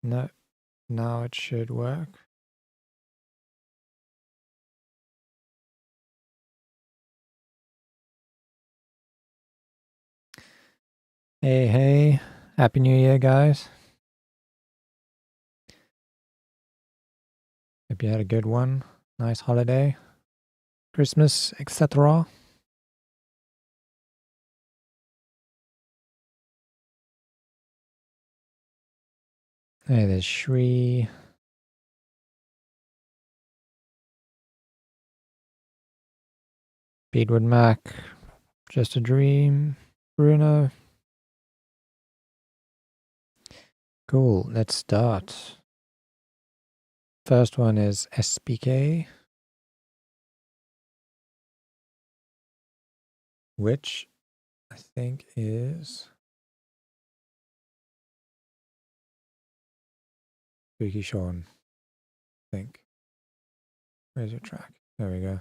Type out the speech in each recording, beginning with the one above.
No, now it should work. Hey, Happy New Year, guys. Hope you had a good one. Nice holiday, Christmas, etc. Hey, there's Shri. Beadwood Mac. Just a Dream. Bruno. Cool, let's start. First one is SPK, which I think is Spooky Sean, I think. Where's your track? There we go.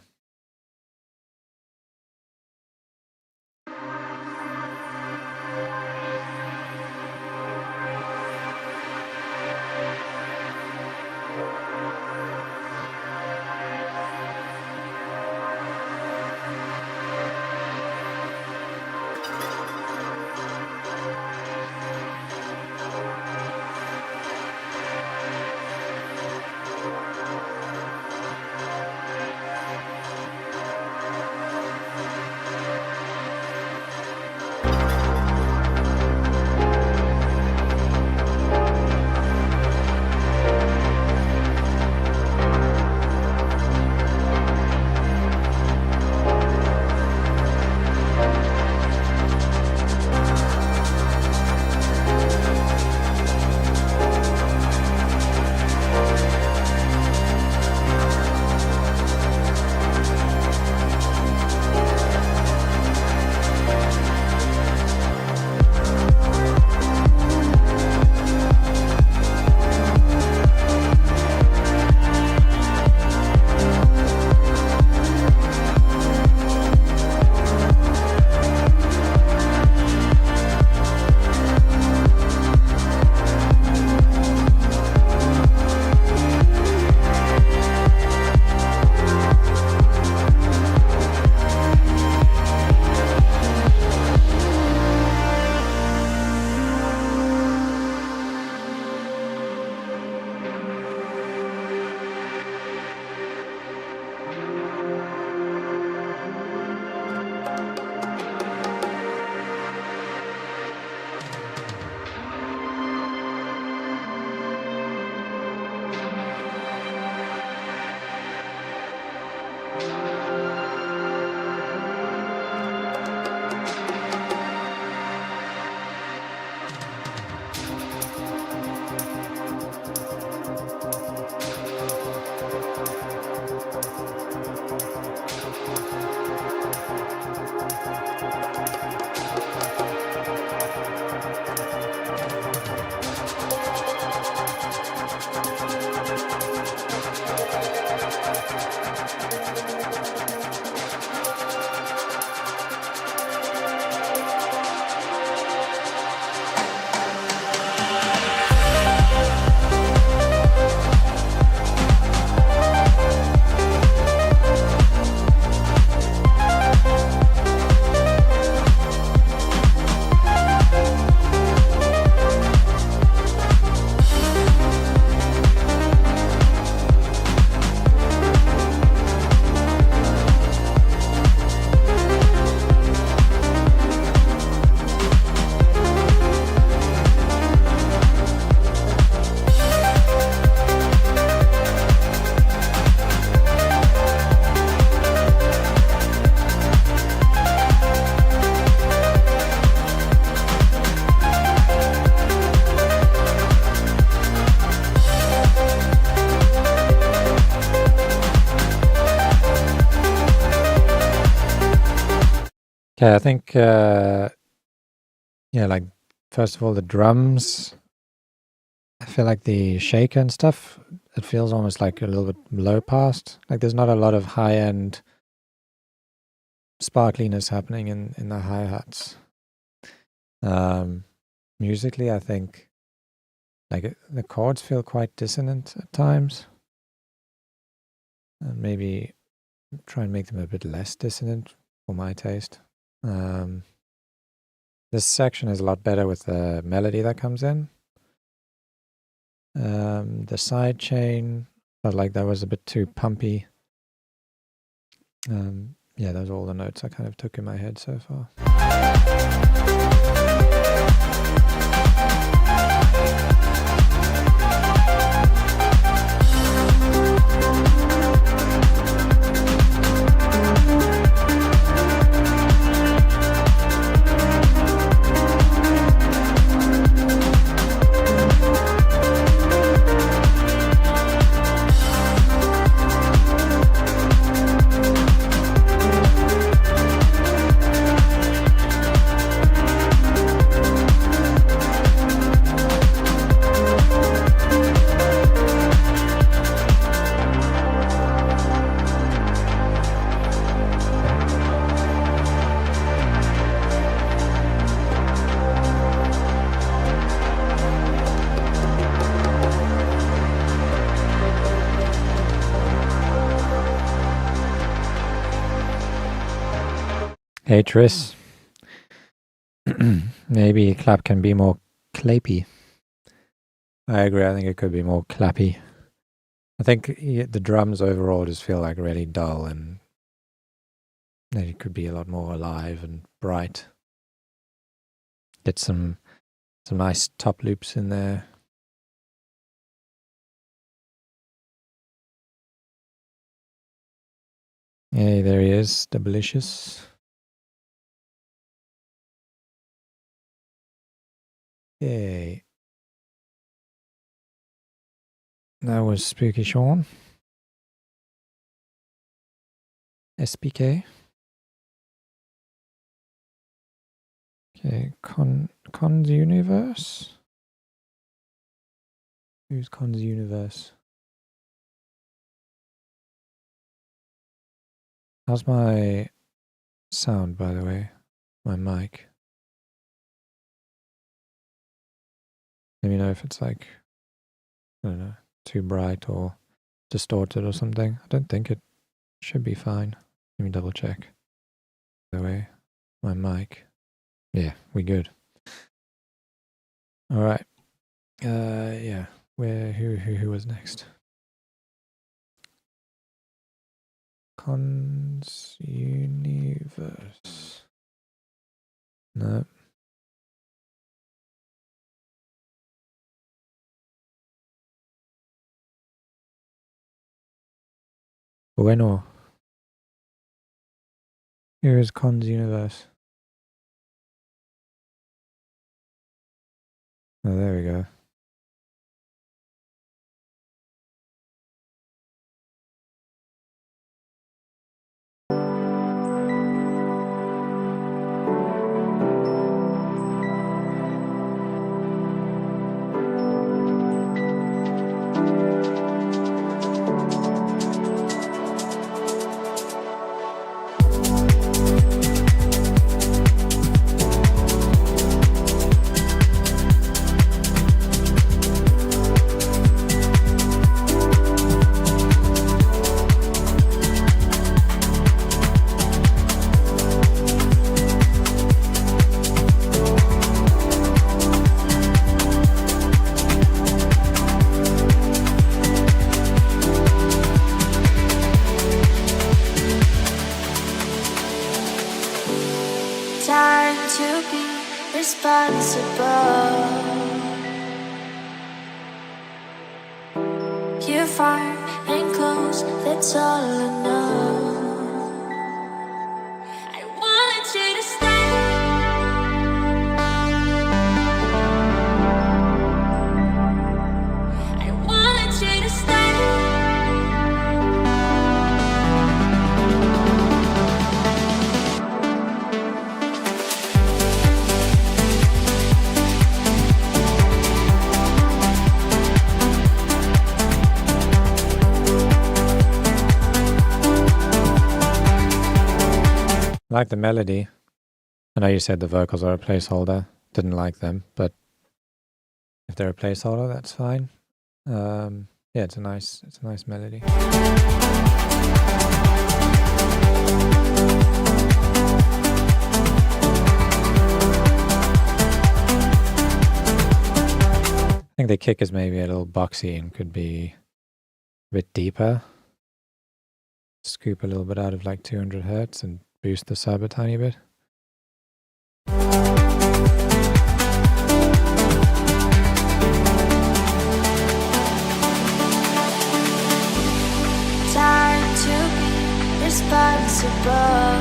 Okay, I think, like, first of all, the drums, I feel like the shaker and stuff, it feels almost like a little bit low passed. Like there's not a lot of high-end sparkliness happening in the hi-hats. Musically, I think Like the chords feel quite dissonant at times. And maybe try and make them a bit less dissonant for my taste. This section is a lot better with the melody that comes in. The side chain felt like that was a bit too pumpy. Yeah, those are all the notes I kind of took in my head so far. Hey Tris, maybe clap can be more clapy. I agree, I think it could be more clappy. I think the drums overall just feel like really dull, and it could be a lot more alive and bright. Get some nice top loops in there. Hey, there he is, Doublicious. Yay. That was Spooky Sean. SPK. Okay, Con's Universe. Who's Con's Universe? How's my sound, by the way? My mic. Let me know if it's like, I don't know, too bright or distorted or something. I don't think it should be fine. Let me double check. By the way, my mic. Yeah, we good. All right. Yeah. Who was next? Con's Universe. No. Bueno. Here is Con's Universe. Oh, there we go. You're far and close, that's all I know. I want you to stay. I want you to stay. I like the melody. I know you said the vocals are a placeholder. Didn't like them, but If they're a placeholder, that's fine. Yeah, it's a nice melody. I think the kick is maybe a little boxy and could be a bit deeper. Scoop a little bit out of like 200 hertz and boost the sub a tiny bit. Time to be responsible.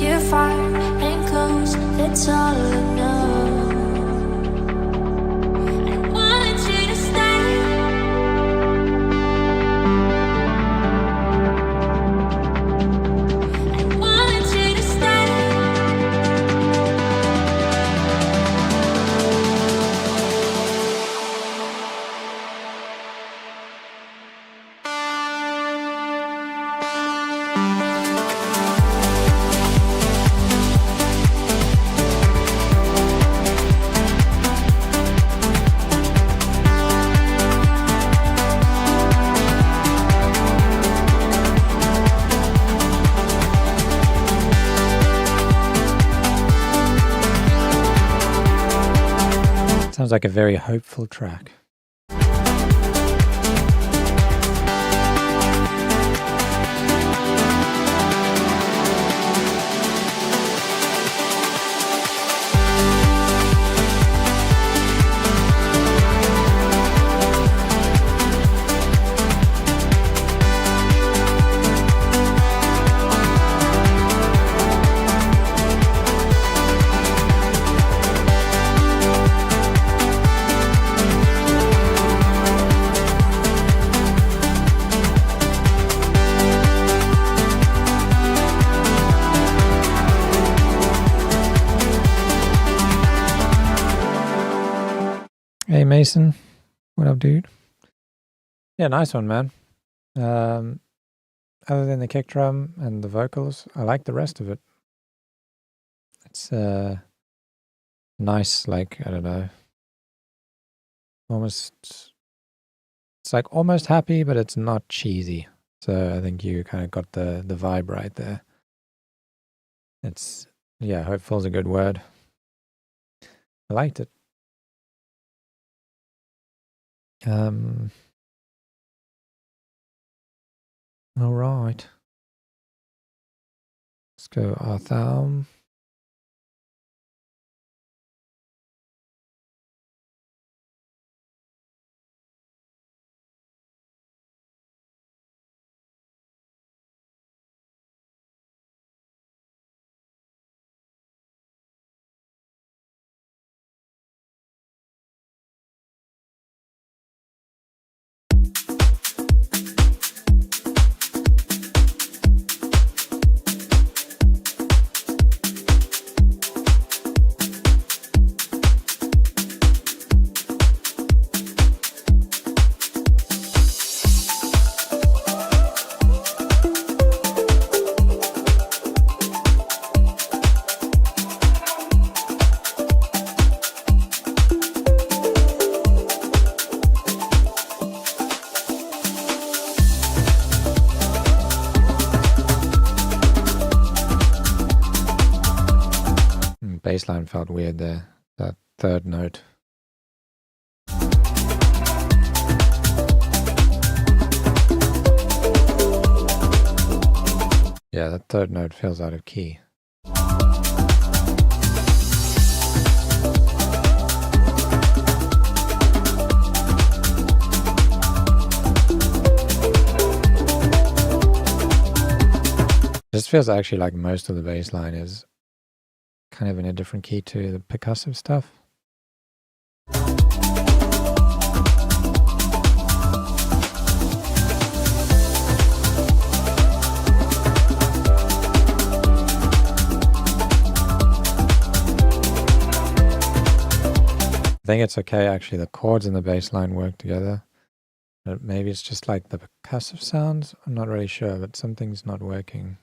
You're far and close, that's all I know. I wanted you to stay. I wanted you to stay. Sounds like a very hopeful track. Hey Mason, what up, dude? Yeah, nice one, man. Other than the kick drum and the vocals, I like the rest of it. It's nice, like, I don't know, almost, it's like almost happy, but it's not cheesy. So I think you kind of got the vibe right there. It's, yeah, hopeful is a good word. I liked it. All right. Let's go Artham. Bass line felt weird there, that third note. Yeah, that third note feels out of key. This feels actually like most of the bass line is kind of in a different key to the percussive stuff. I think it's okay, actually. The chords and the bass line work together. But maybe it's just like the percussive sounds. I'm not really sure, but something's not working.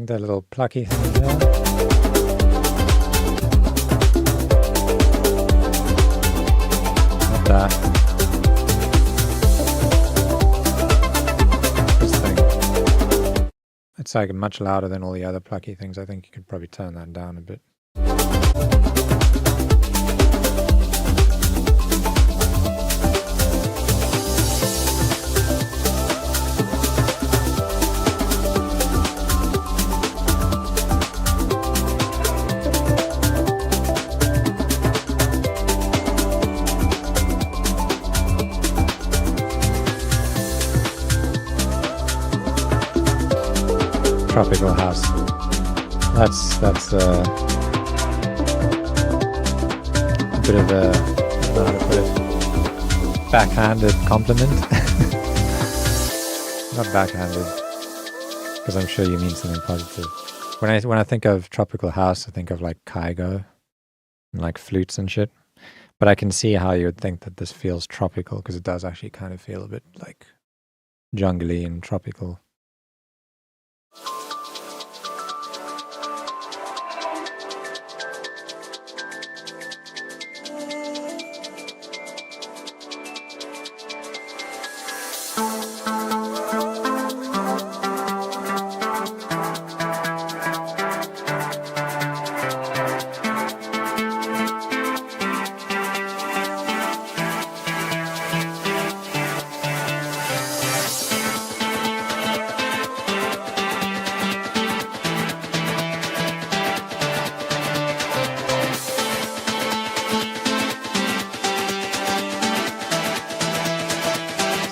think that little plucky thing there. Not that. This thing. It's like much louder than all the other plucky things. I think you could probably turn that down a bit. Tropical house. That's a bit of a, I don't know how to put it, backhanded compliment. Not backhanded, because I'm sure you mean something positive. When I think of tropical house, I think of like Kygo and like flutes and shit. But I can see how you would think that this feels tropical, because it does actually kind of feel a bit like jungly and tropical.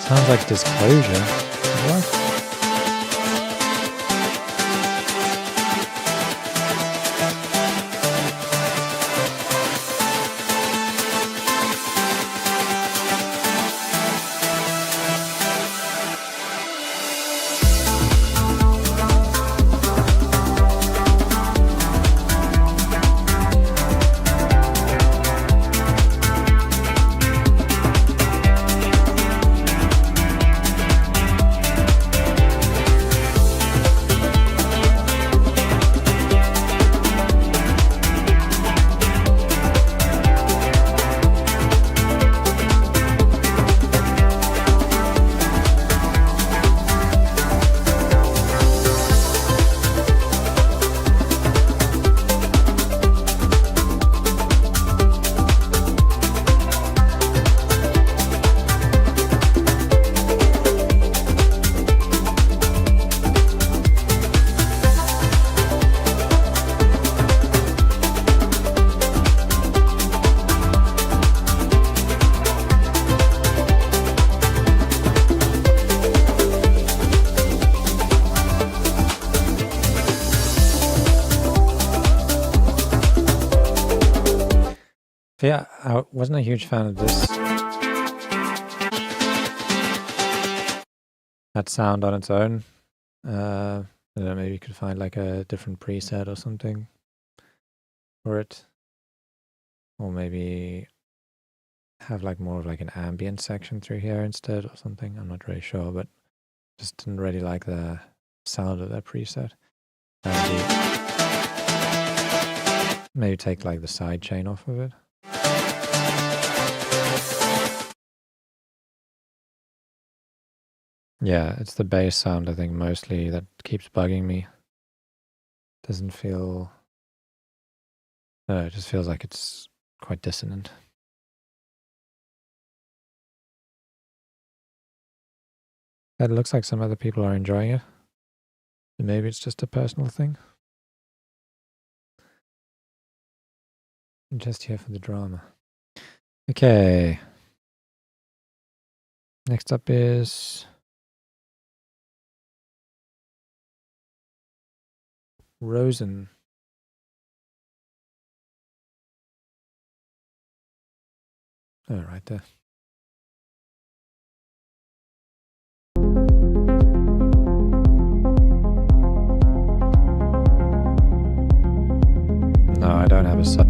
Sounds like Disclosure. What? Yeah, I wasn't a huge fan of this. That sound on its own. I don't know, maybe you could find like a different preset or something for it. Or maybe have like more of like an ambient section through here instead or something. I'm not really sure, but just didn't really like the sound of that preset. Maybe take like the side chain off of it. Yeah, it's the bass sound, I think, mostly that keeps bugging me. Doesn't feel... No, it just feels like it's quite dissonant. It looks like some other people are enjoying it. Maybe it's just a personal thing. I'm just here for the drama. Okay. Next up is... Rosen. Oh, right there. No, I don't have a sub.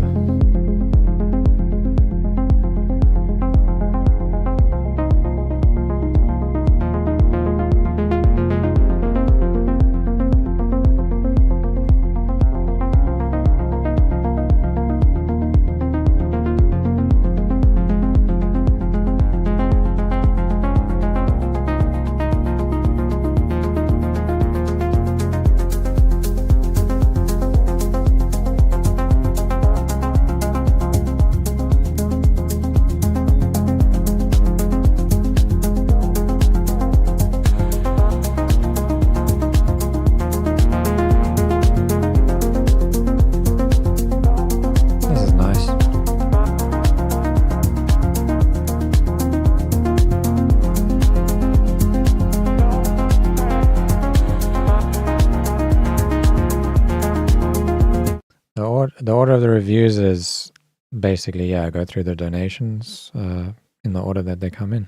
the order of the reviews is basically, go through the donations in the order that they come in.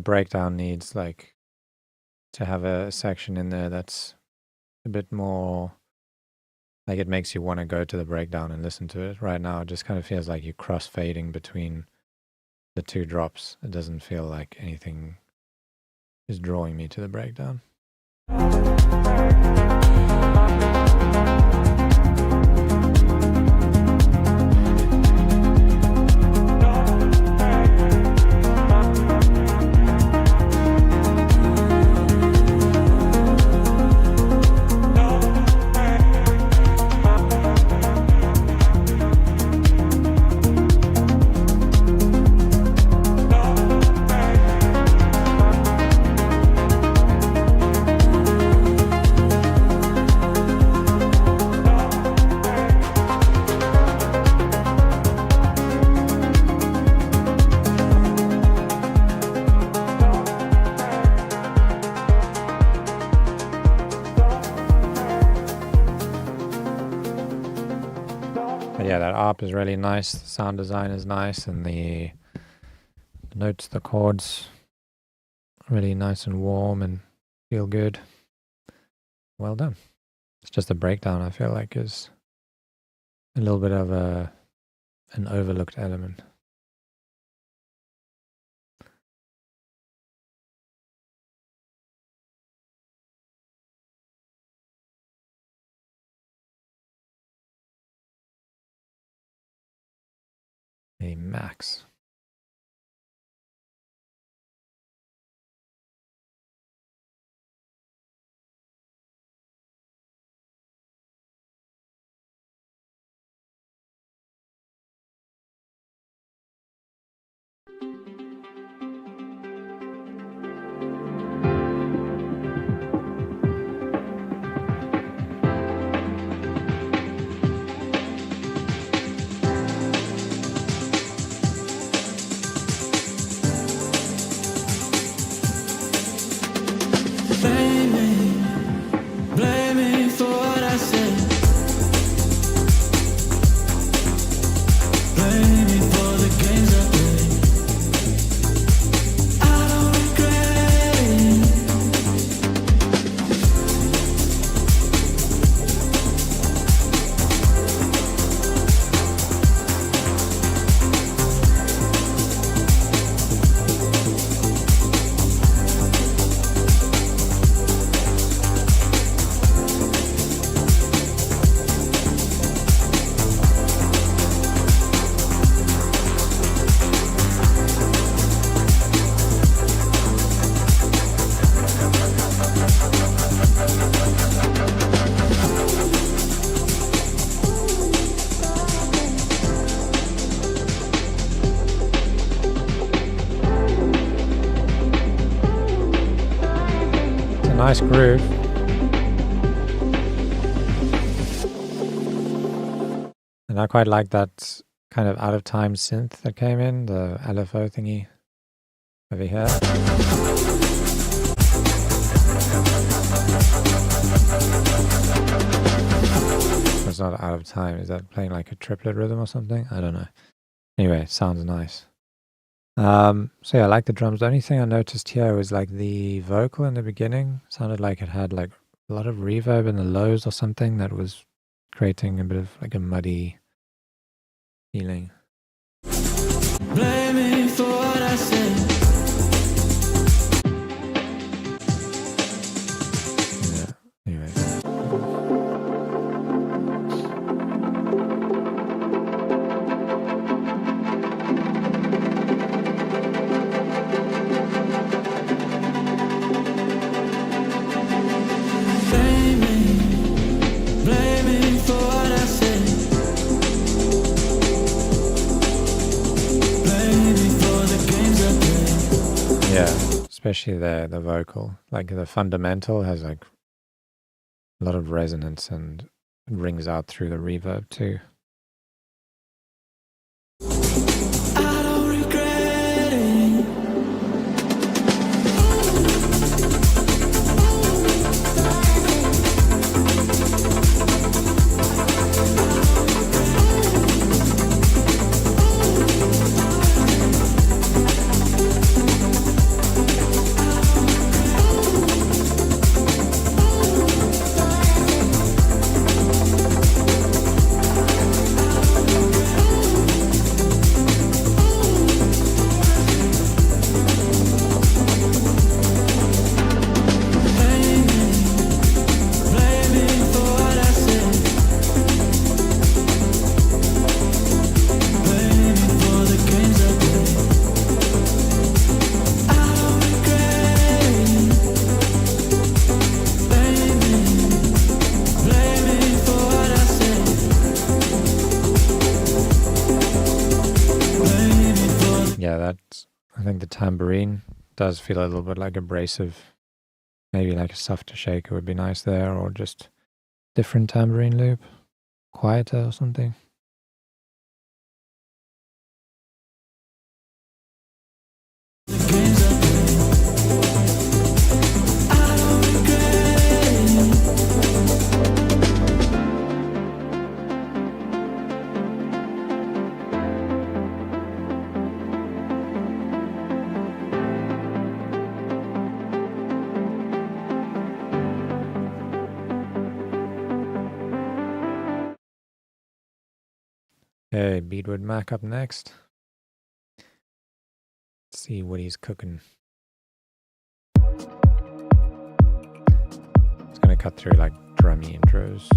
Breakdown needs like to have a section in there that's a bit more like it makes you want to go to the breakdown and listen to it. Right now it just kind of feels like you're cross-fading between the two drops. It doesn't feel like anything is drawing me to the breakdown. Yeah, that ARP is really nice, the sound design is nice, and the notes, the chords, really nice and warm and feel good. Well done. It's just a breakdown, I feel like, is a little bit of an overlooked element. A max. Nice groove. And I quite like that kind of out of time synth that came in, the LFO thingy over here. It's not out of time. Is that playing like a triplet rhythm or something? I don't know. Anyway, it sounds nice. So yeah, I like the drums. The only thing I noticed here was like the vocal in the beginning sounded like it had like a lot of reverb in the lows or something that was creating a bit of like a muddy feeling. Blame me for what I said. Yeah, anyway. Yeah, especially the vocal, like the fundamental has like a lot of resonance and rings out through the reverb too. I don't regret it. I think the tambourine does feel a little bit like abrasive. Maybe like a softer shaker would be nice there, or just different tambourine loop, quieter or something. Okay, Beatwood Mac up next. Let's see what he's cooking. It's gonna cut through like drummy intros.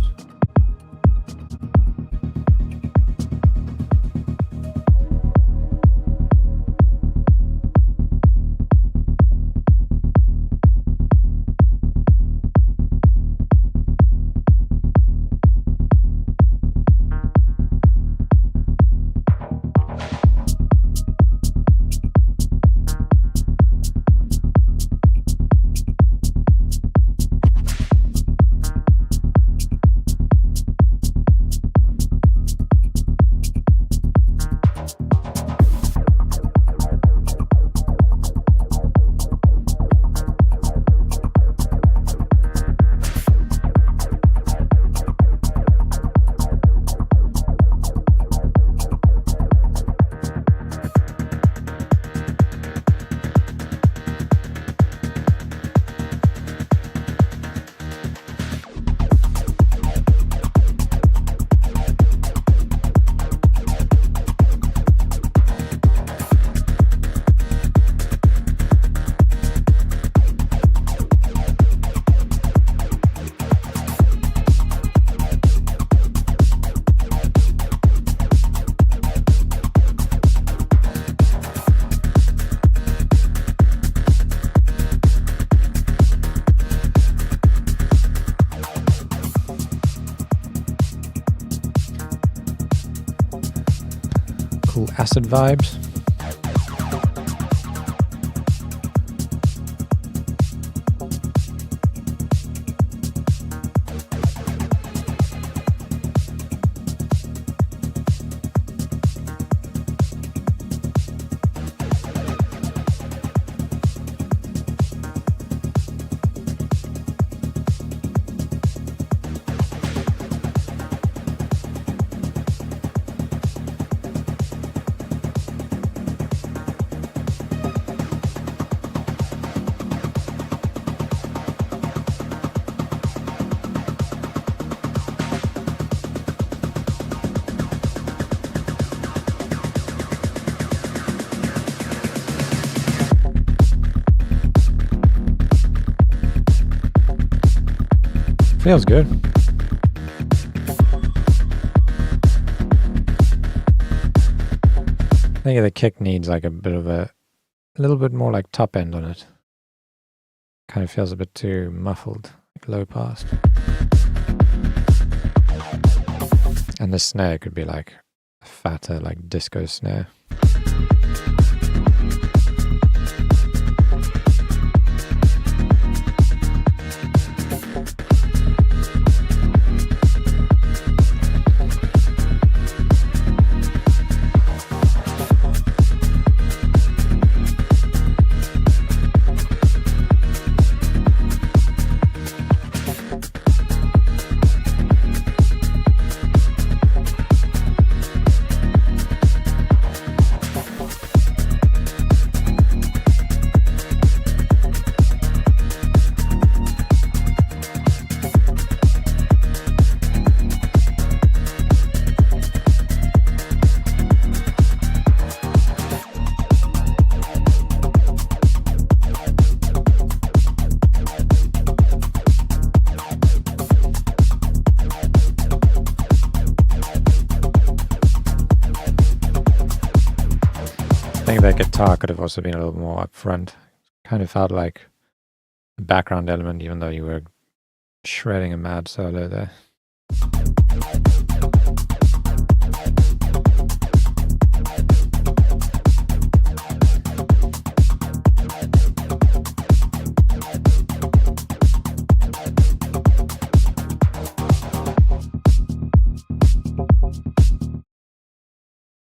Acid vibes. feels good. I think the kick needs like a bit of a little bit more like top end on it. Kind of feels a bit too muffled, like low passed. And the snare could be like a fatter, like disco snare. I think that guitar could have also been a little more upfront. Kind of felt like a background element, even though you were shredding a mad solo there.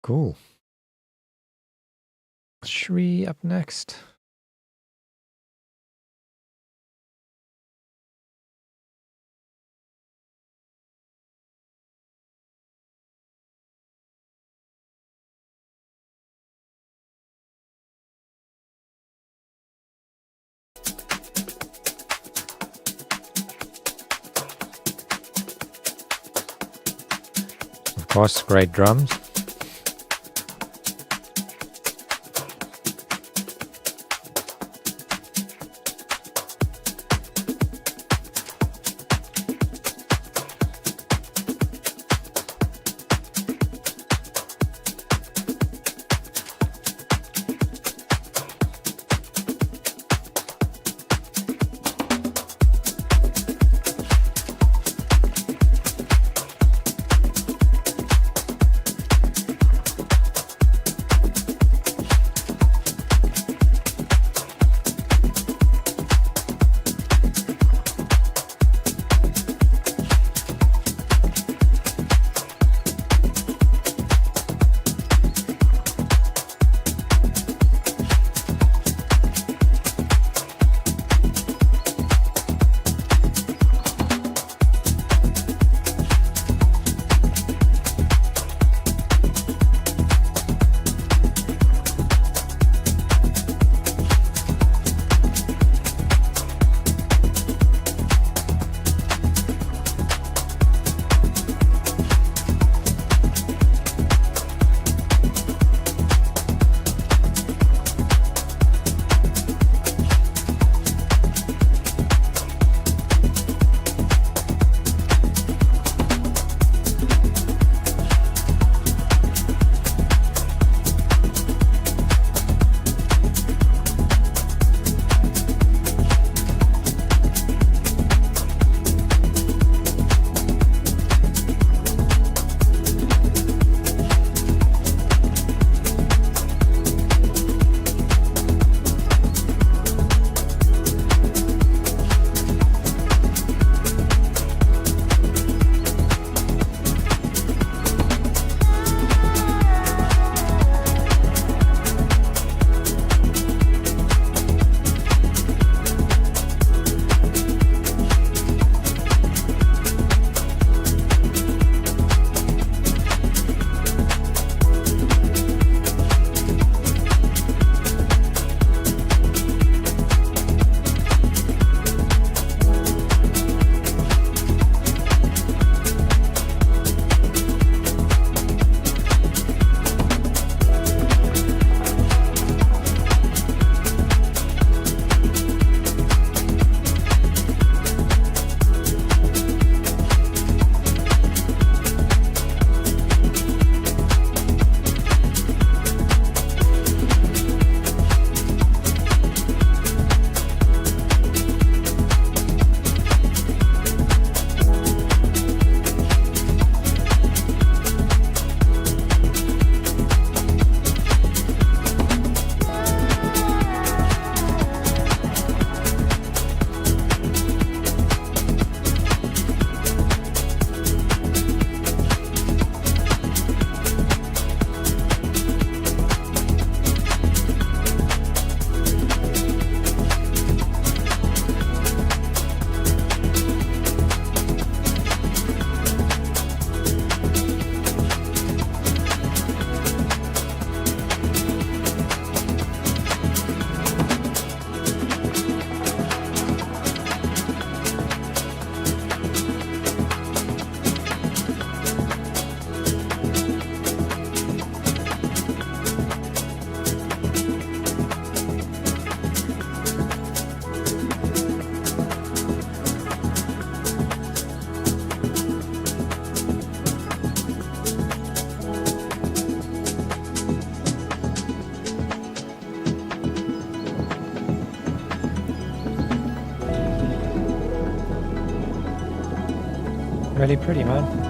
Cool. Shri up next. Of course, great drums. Really pretty, man.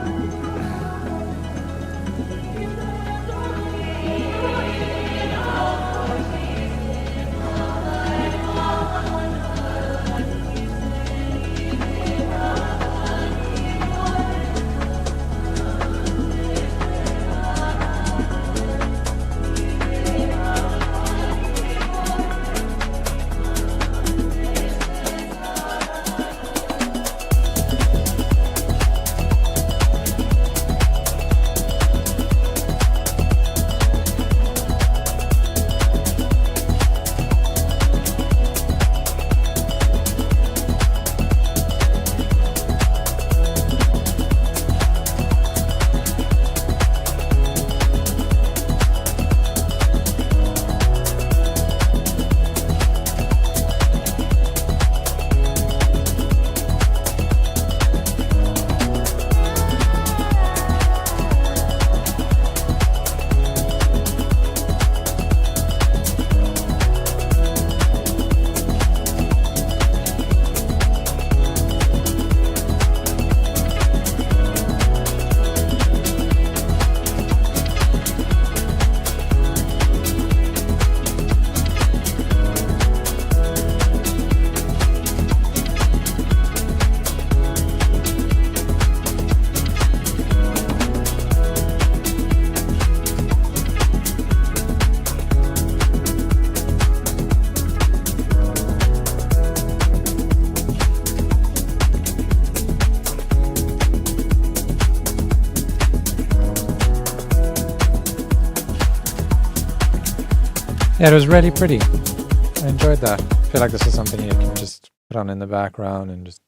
Yeah, it was really pretty. I enjoyed that. I feel like this is something you can just put on in the background and just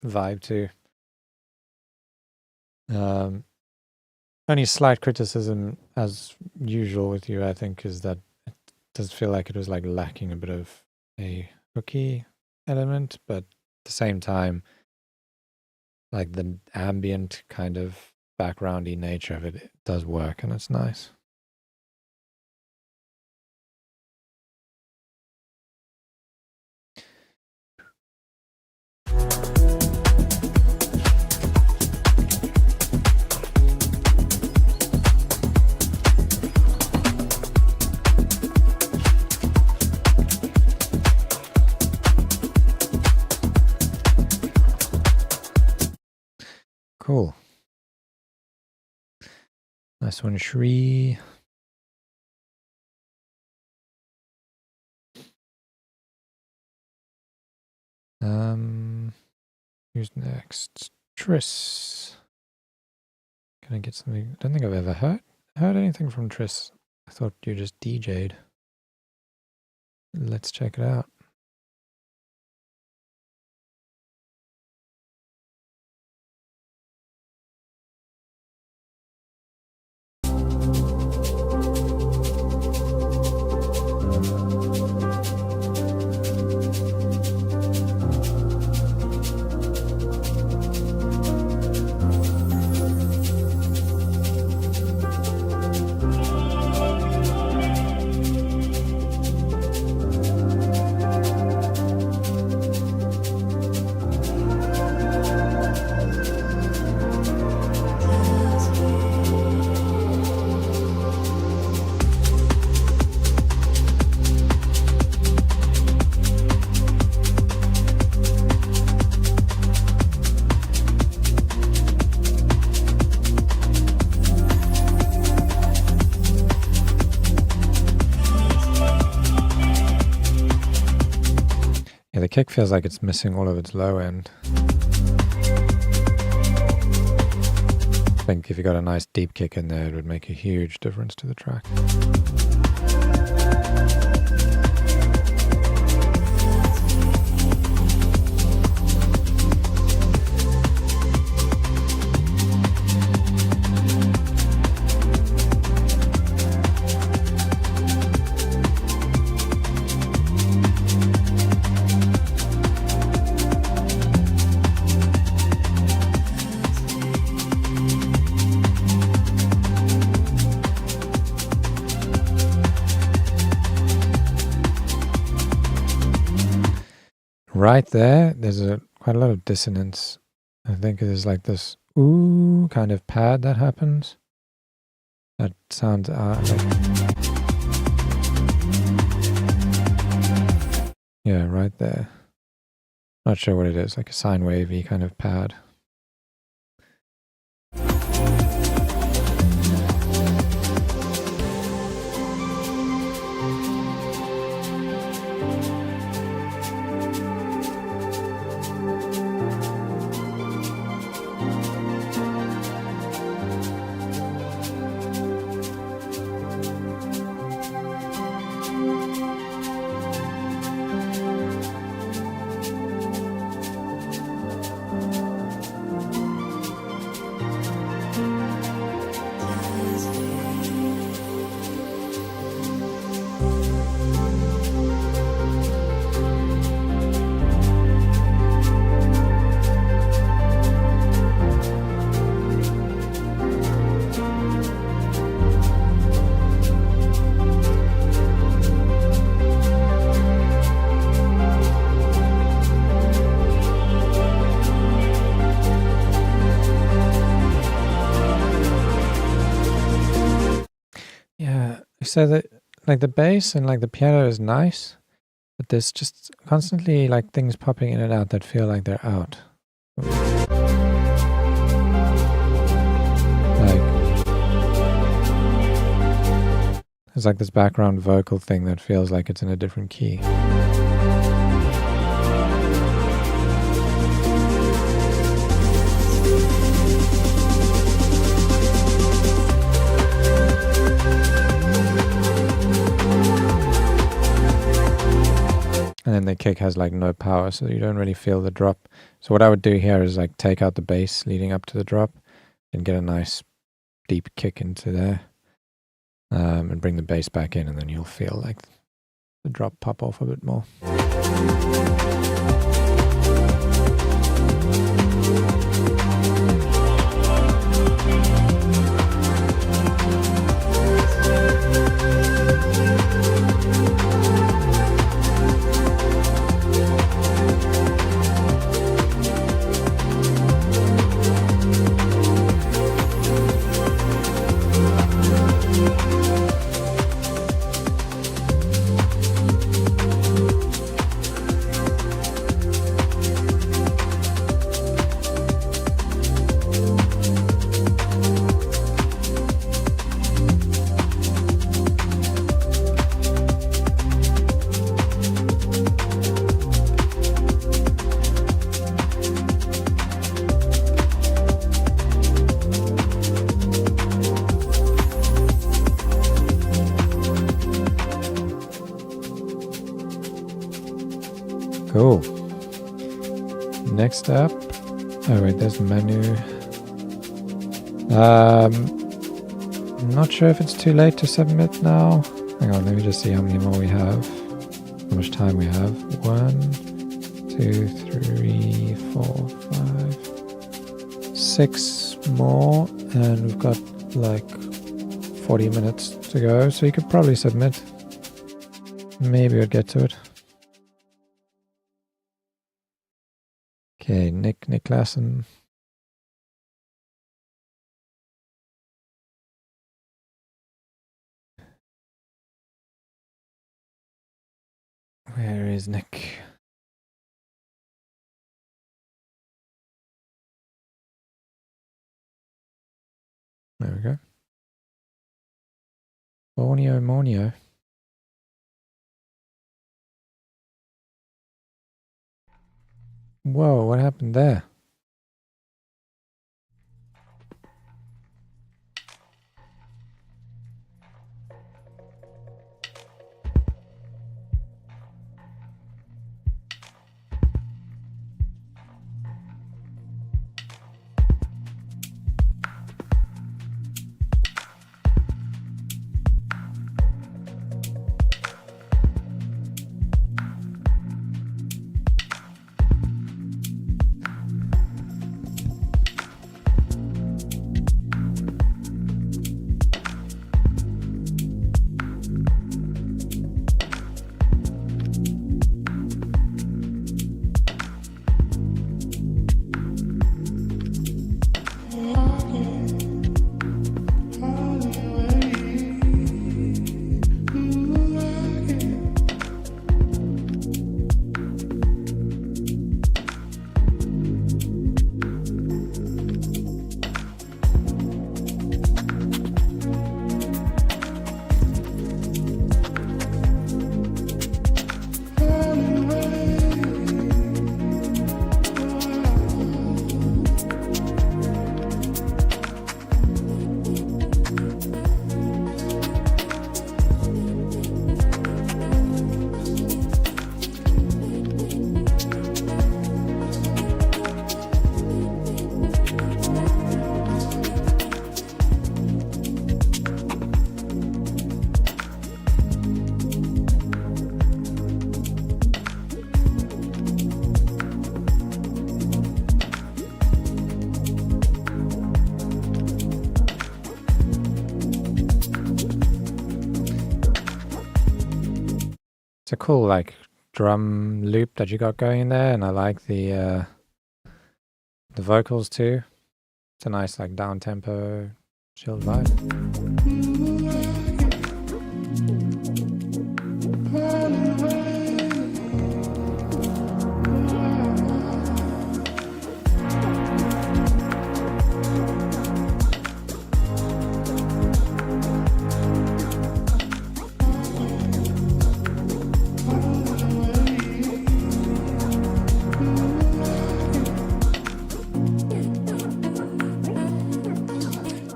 vibe to. Only slight criticism, as usual with you, I think, is that it does feel like it was like lacking a bit of a hooky element, but at the same time, like the ambient kind of backgroundy nature of it does work, and it's nice. Cool. Nice one, Shri. Who's next? Triss. Can I get something? I don't think I've ever heard anything from Triss. I thought you just DJ'd. Let's check it out. The kick feels like it's missing all of its low end. I think if you got a nice deep kick in there, it would make a huge difference to the track. Right there, there's quite a lot of dissonance. I think there's like this ooh kind of pad that happens. That sounds yeah, right there. Not sure what it is, like a sine wavy kind of pad. So that like the bass and like the piano is nice, but there's just constantly like things popping in and out that feel like they're out. Like there's like this background vocal thing that feels like it's in a different key. And then the kick has like no power, so you don't really feel the drop. So what I would do here is like take out the bass leading up to the drop and get a nice deep kick into there, and bring the bass back in, and then you'll feel like the drop pop off a bit more. Cool. Next up, oh wait, there's the menu. I'm not sure if it's too late to submit now. Hang on, let me just see how many more we have. How much time we have. 1, 2, 3, 4, 5, 6 more, and we've got like 40 minutes to go, so you could probably submit. Maybe we'll get to it. Okay, Nick Lassen. Where is Nick? There we go. Borneo. Whoa, what happened there? It's a cool like drum loop that you got going in there, and I like the vocals too. It's a nice like down tempo, chilled vibe.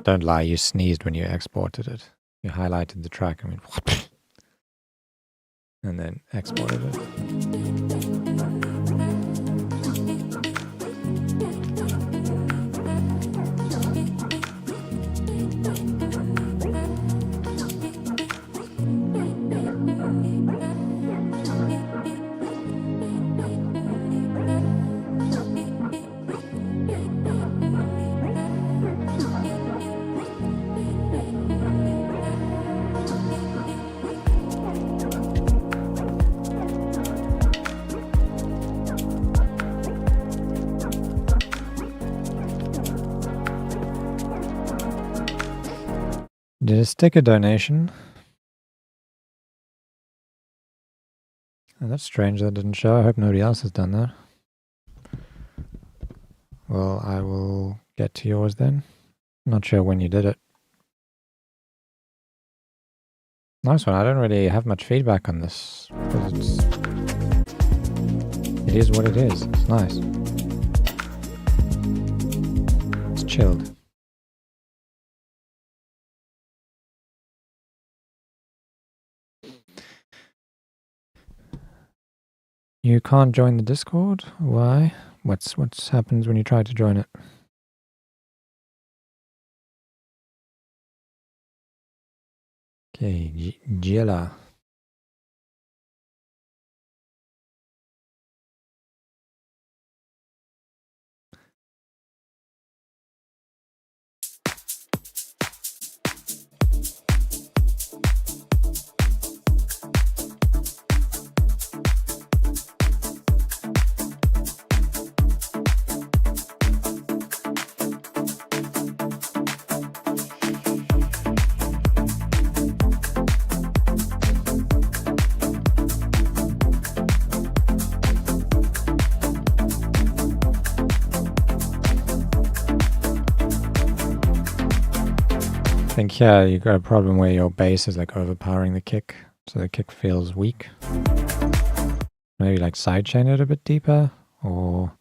Don't lie, you sneezed when you exported it. You highlighted the track and went and then exported it. Did a sticker donation? Oh, that's strange that didn't show. I hope nobody else has done that. Well, I will get to yours then. Not sure when you did it. Nice one. I don't really have much feedback on this because it is what it is. It's nice. It's chilled. You can't join the Discord? Why? What's happens when you try to join it? Okay, Gila. I think, yeah, you got a problem where your bass is like overpowering the kick, so the kick feels weak. Maybe like sidechain it a bit deeper, or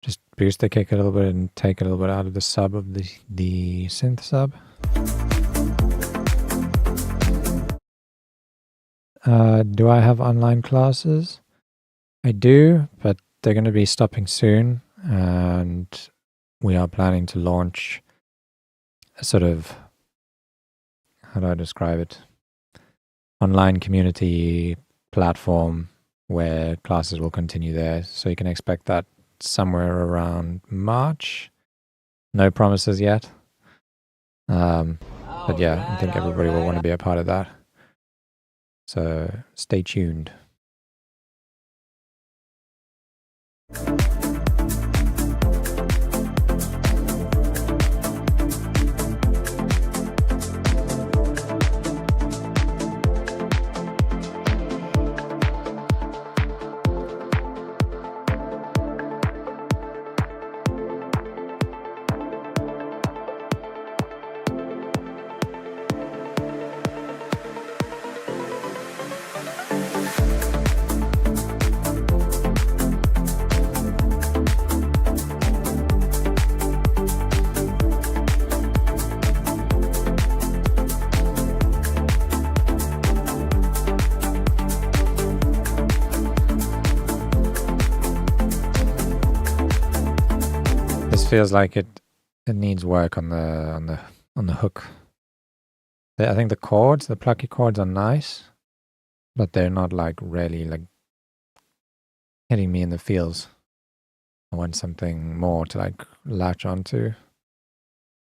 just boost the kick a little bit and take a little bit out of the sub of the synth sub. Do I have online classes? I do, but they're going to be stopping soon, and we are planning to launch a sort of, how do I describe it? Online community platform where classes will continue there. So you can expect that somewhere around March. No promises yet. But yeah, I think everybody will want to be a part of that. So stay tuned. Feels like it needs work on the hook. I think the chords, the plucky chords are nice, but they're not like really like hitting me in the feels. I want something more to like latch onto.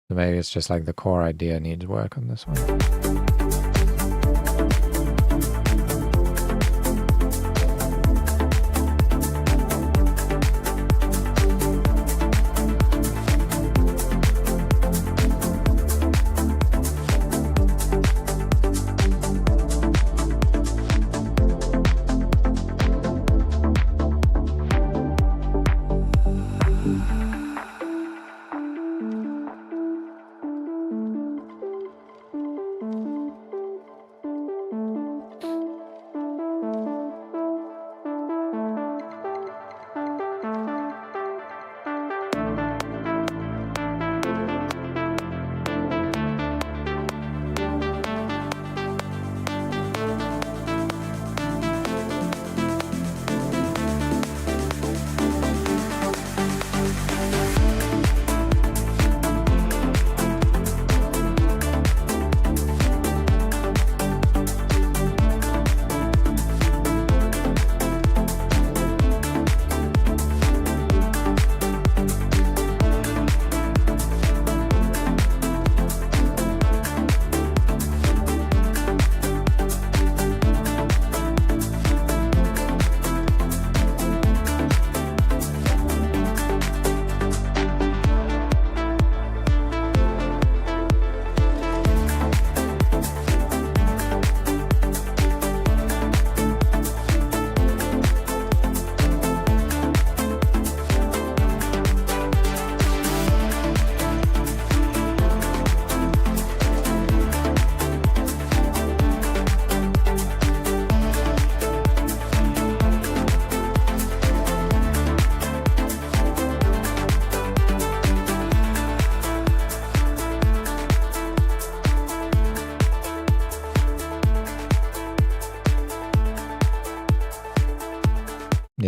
So maybe it's just like the core idea needs work on this one.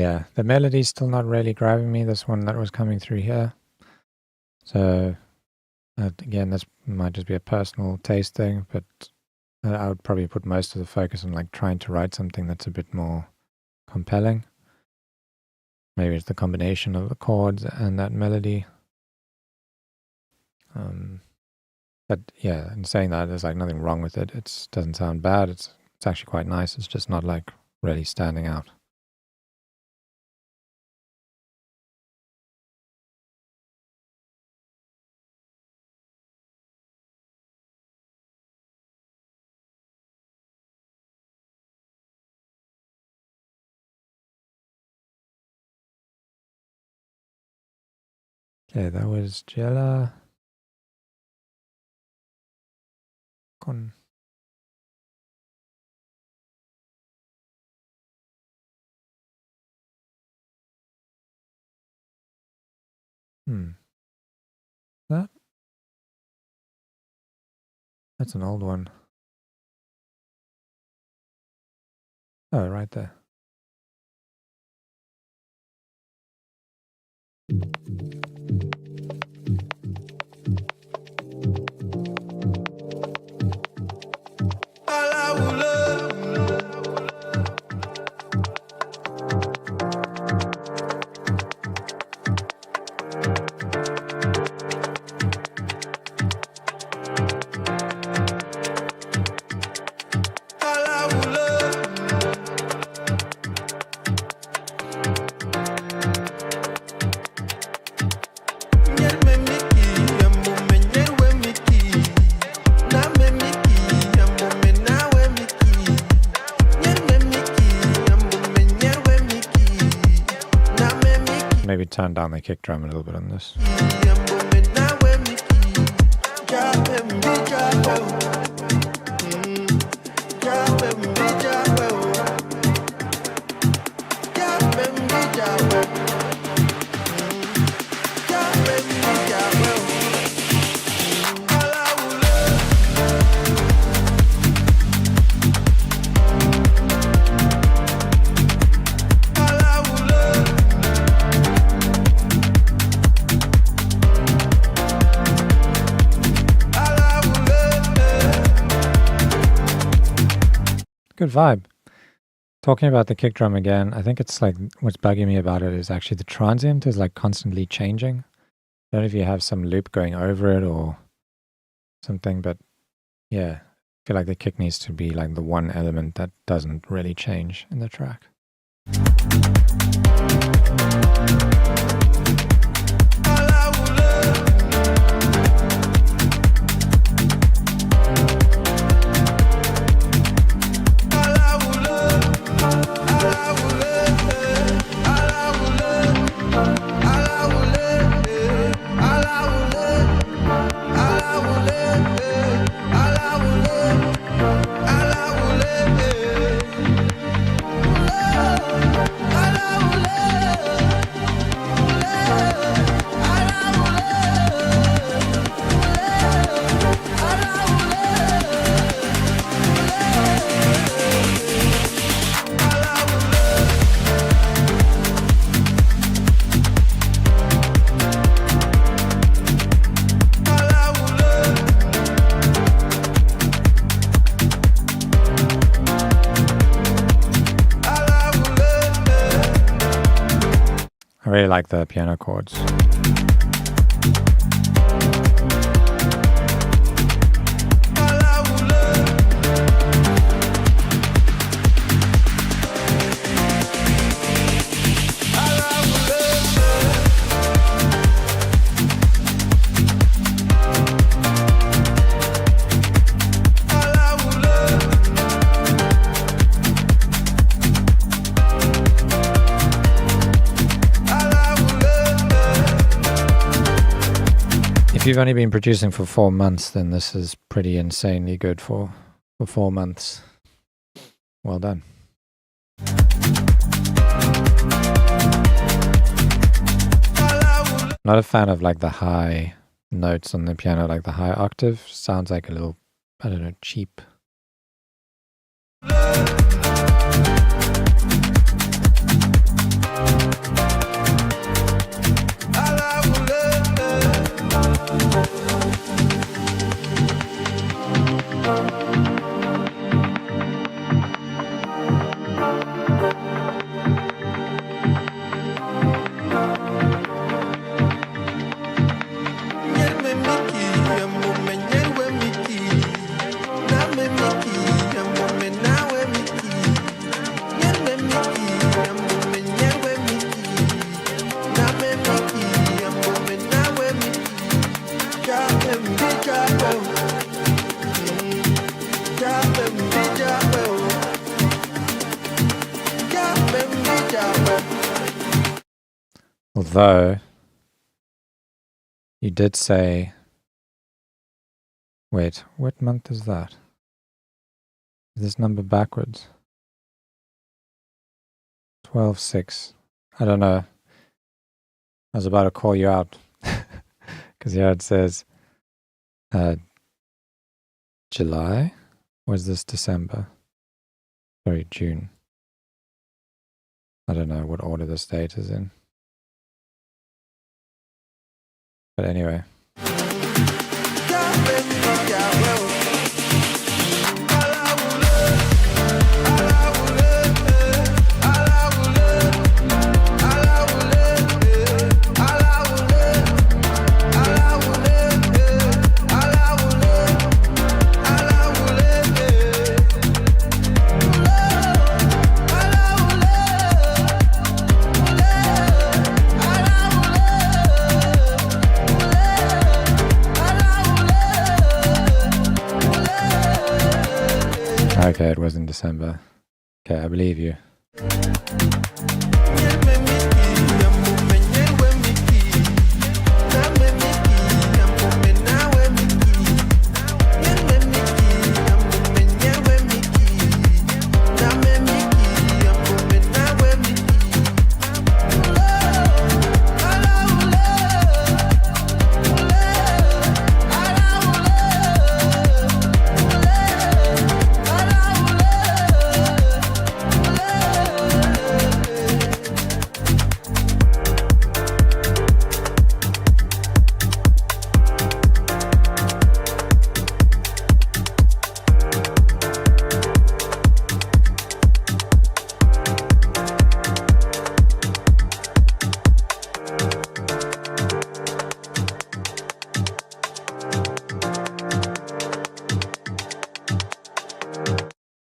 yeah, the melody's still not really grabbing me, this one that was coming through here. So again, this might just be a personal taste thing, but I would probably put most of the focus on like trying to write something that's a bit more compelling. Maybe it's the combination of the chords and that melody. But yeah, in saying that, there's like nothing wrong with it. It doesn't sound bad. It's actually quite nice. It's just not like really standing out. Okay, that was Jella con. That's an old one. Oh, right there. Maybe turn down the kick drum a little bit on this. Good vibe. Talking about the kick drum again, I think it's like what's bugging me about it is actually the transient is like constantly changing. I don't know if you have some loop going over it or something, but yeah, I feel like the kick needs to be like the one element that doesn't really change in the track. I really like the piano chords. If you've only been producing for 4 months, then this is pretty insanely good for 4 months. Well done. Not a fan of like the high notes on the piano, like the high octave. Sounds like a little, I don't know, cheap. Although you did say, wait, what month is that? Is this number backwards? 12/6. I don't know. I was about to call you out because here it says July. Was this December? Sorry, June. I don't know what order this date is in. But anyway. Okay, it was in December. Okay, I believe you.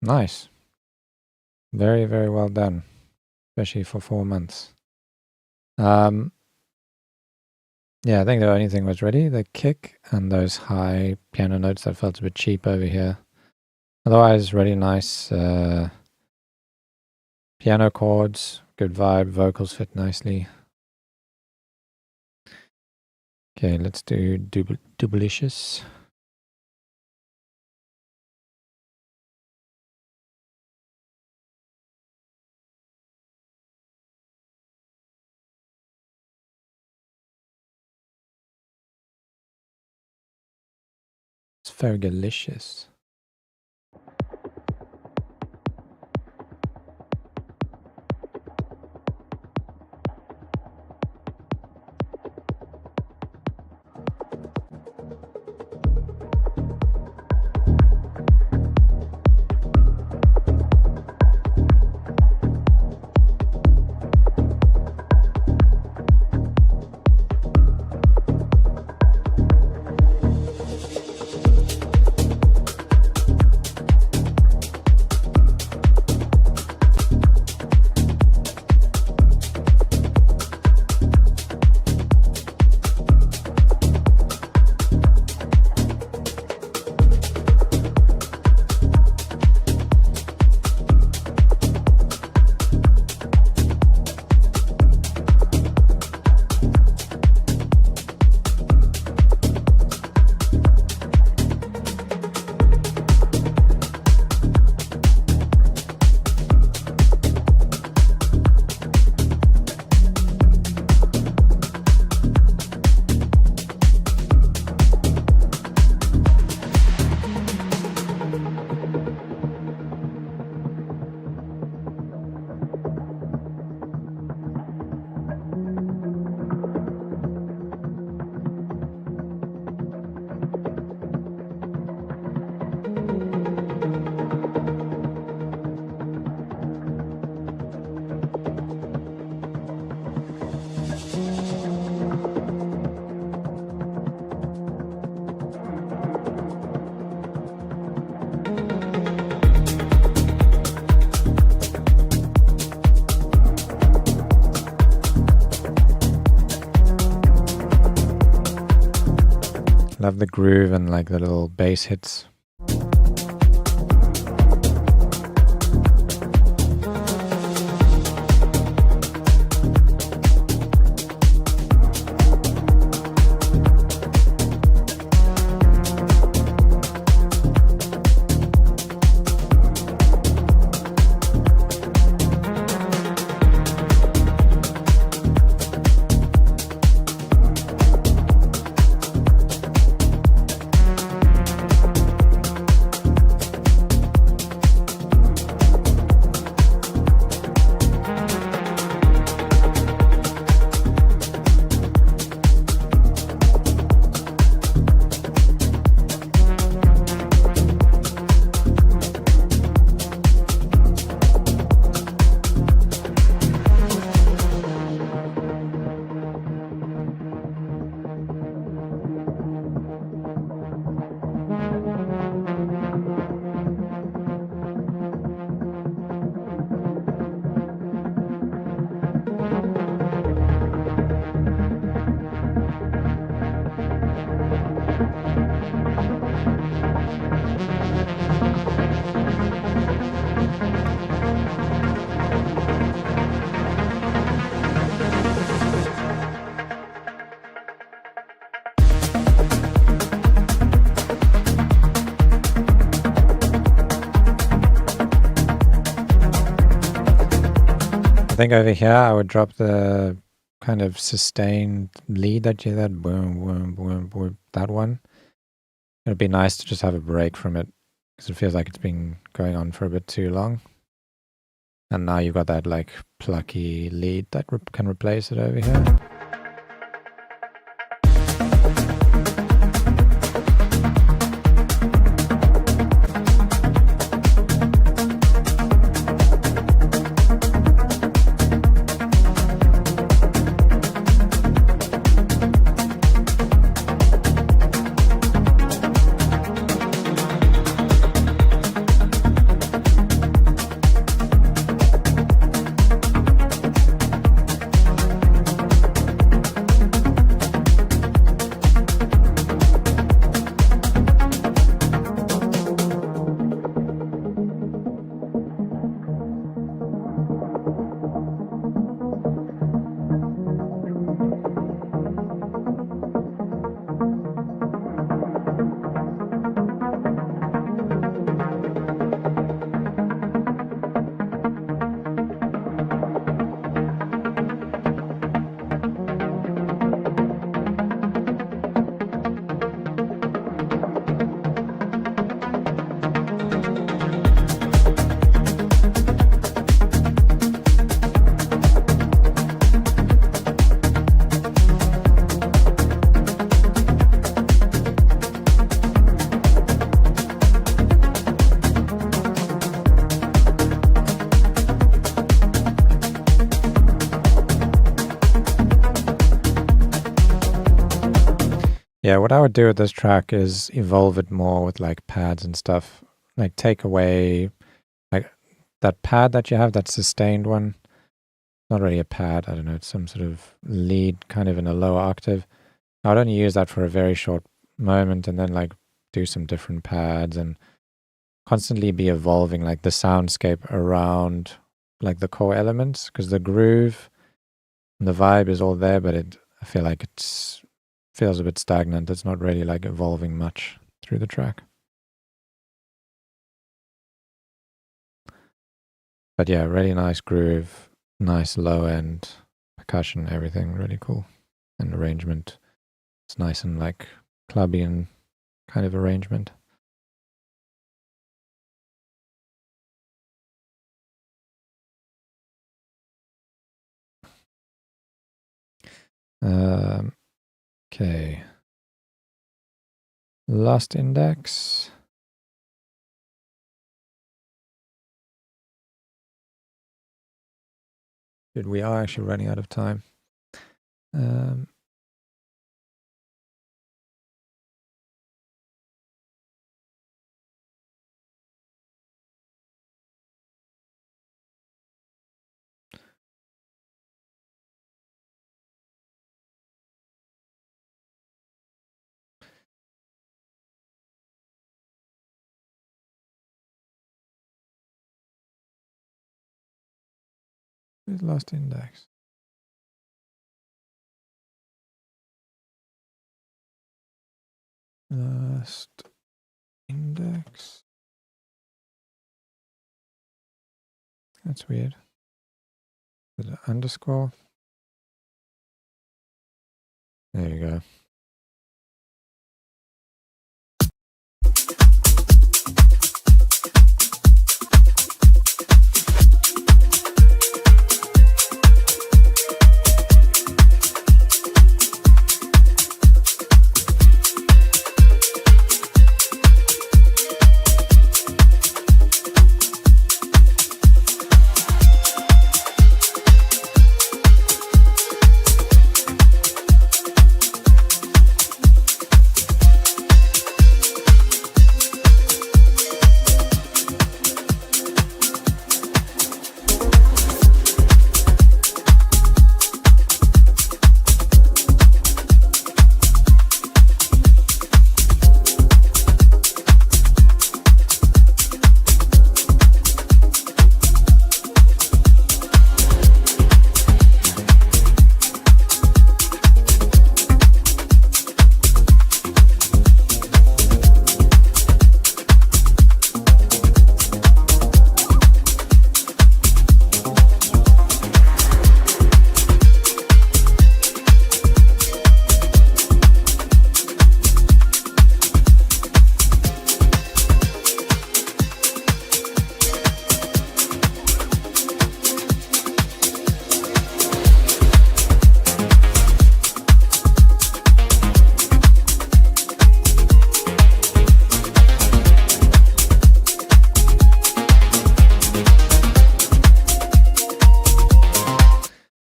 Nice. Very, very well done, especially for 4 months. Yeah, I think the only thing was ready, the kick and those high piano notes that felt a bit cheap over here. Otherwise, really nice piano chords, good vibe, vocals fit nicely. Okay, let's do Doublicious. It's very delicious. Love the groove and like the little bass hits. I think over here I would drop the kind of sustained lead that you that boom, boom, boom, boom, that one. It'd be nice to just have a break from it because it feels like it's been going on for a bit too long. And now you've got that like plucky lead that can replace it over here. Yeah, what I would do with this track is evolve it more with like pads and stuff. Like take away like that pad that you have, that sustained one. Not really a pad, I don't know, it's some sort of lead kind of in a lower octave. I would only use that for a very short moment and then like do some different pads and constantly be evolving like the soundscape around like the core elements because the groove and the vibe is all there, but I feel like it's feels a bit stagnant. It's not really like evolving much through the track. But yeah, really nice groove, nice low end percussion, everything really cool. And arrangement. It's nice and like clubby and kind of arrangement. Okay. Last index. Dude, we are actually running out of time. Where's last index? Last index. That's weird. With an underscore. There you go.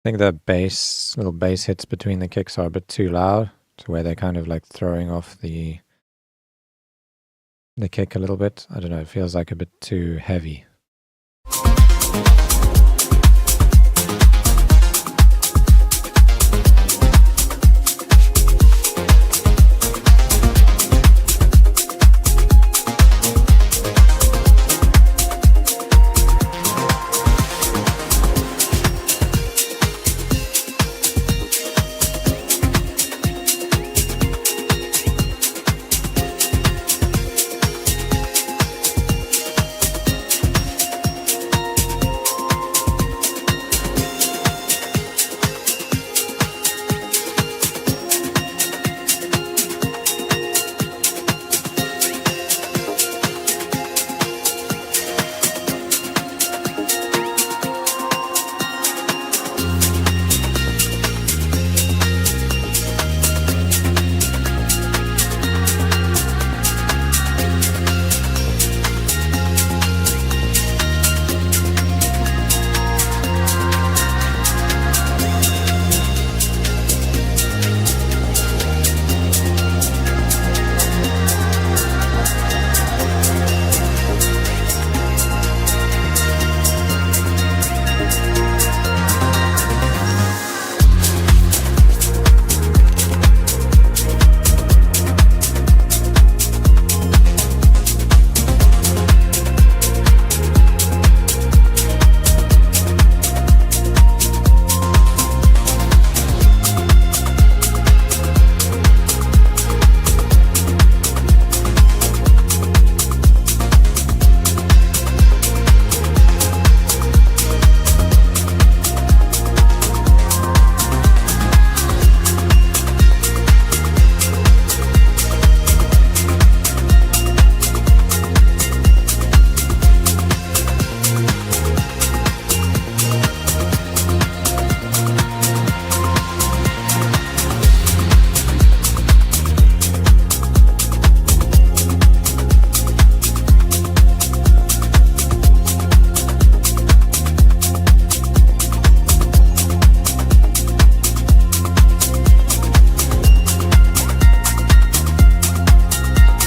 I think the little bass hits between the kicks are a bit too loud, to where they're kind of like throwing off the kick a little bit. I don't know, it feels like a bit too heavy.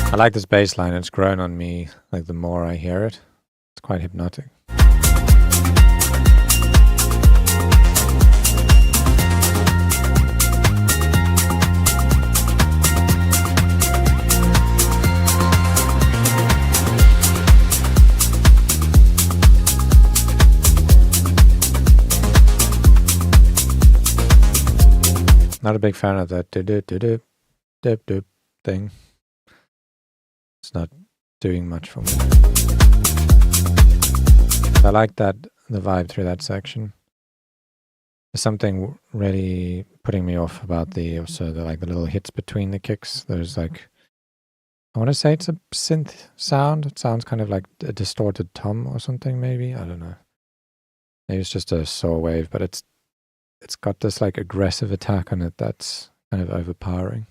I like this bass line. It's grown on me, like the more I hear it. It's quite hypnotic. Not a big fan of that do-do-do-do, thing. It's not doing much for me. I like that, the vibe through that section. There's something really putting me off about the little hits between the kicks. There's like, I want to say it's a synth sound. It sounds kind of like a distorted tom or something, maybe. I don't know. Maybe it's just a saw wave, but it's got this like aggressive attack on it that's kind of overpowering.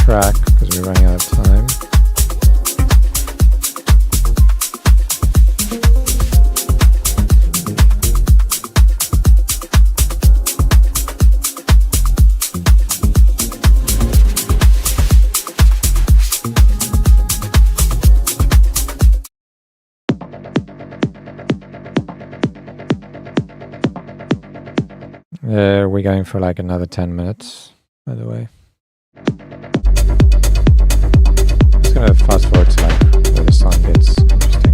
Track because we're running out of time. We're going for like another 10 minutes, by the way. I'm gonna fast forward to like where the song gets interesting.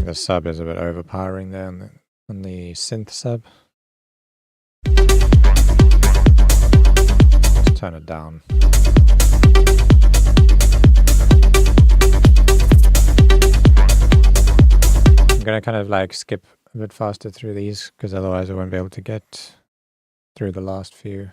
The sub is a bit overpowering there on the synth sub. Let's turn it down. I'm gonna kind of like skip a bit faster through these because otherwise I won't be able to get through the last few.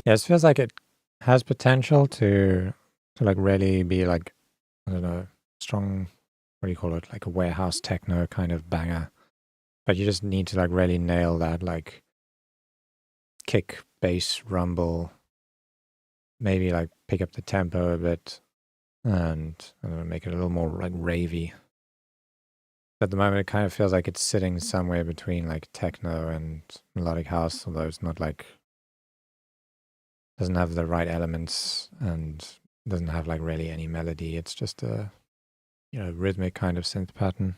Yeah, it feels like it has potential to like really be like, I don't know, strong, what do you call it? Like a warehouse techno kind of banger. But you just need to like really nail that like kick, bass, rumble, maybe like pick up the tempo a bit, and I don't know, make it a little more like ravey. At the moment, it kind of feels like it's sitting somewhere between like techno and melodic house, although it's not like, doesn't have the right elements and doesn't have like really any melody. It's just a, you know, rhythmic kind of synth pattern.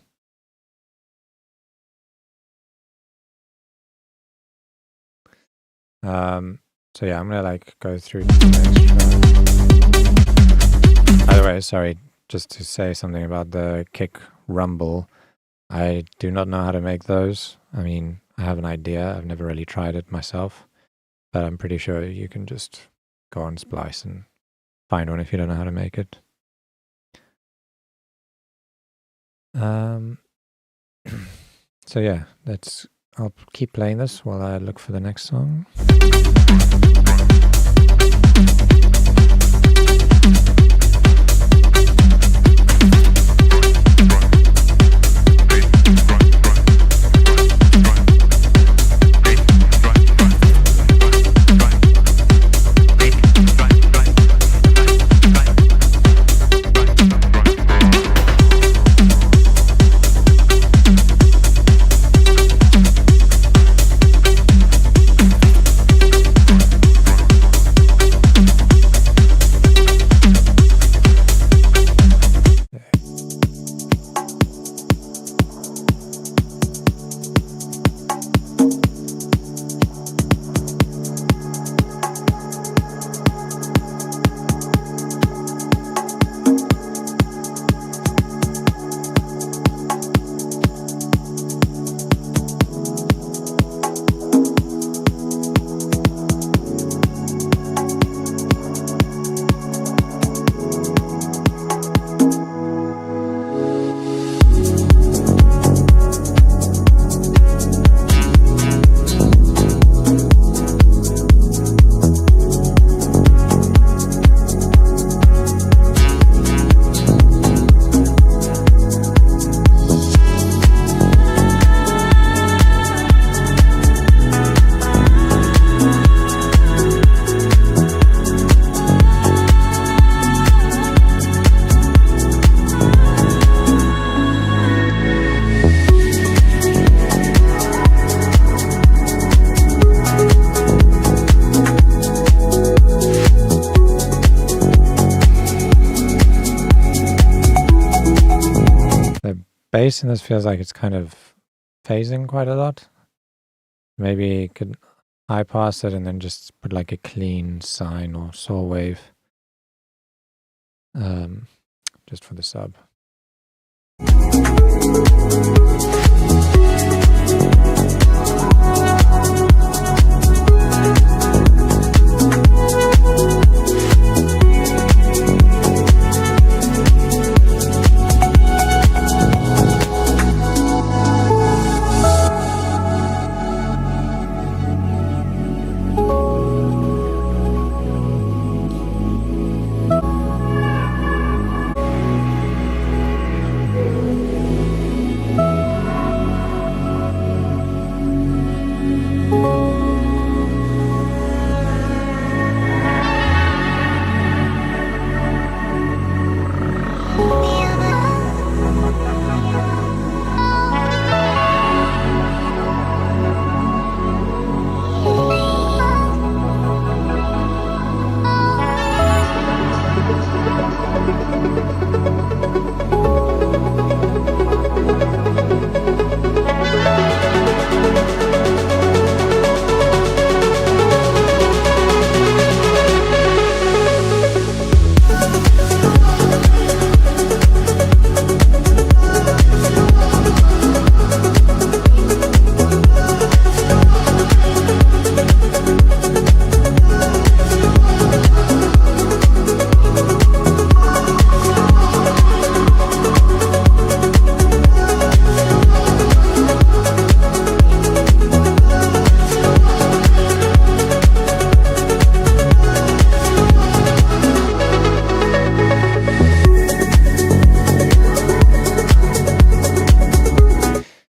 So yeah, I'm gonna like go through to the next track. By the way, sorry, just to say something about the kick rumble. I do not know how to make those. I mean, I have an idea. I've never really tried it myself, but I'm pretty sure you can just go on Splice and find one if you don't know how to make it. So yeah, I'll keep playing this while I look for the next song. Bass in this feels like it's kind of phasing quite a lot. Maybe you could high pass it and then just put like a clean sine or saw wave just for the sub.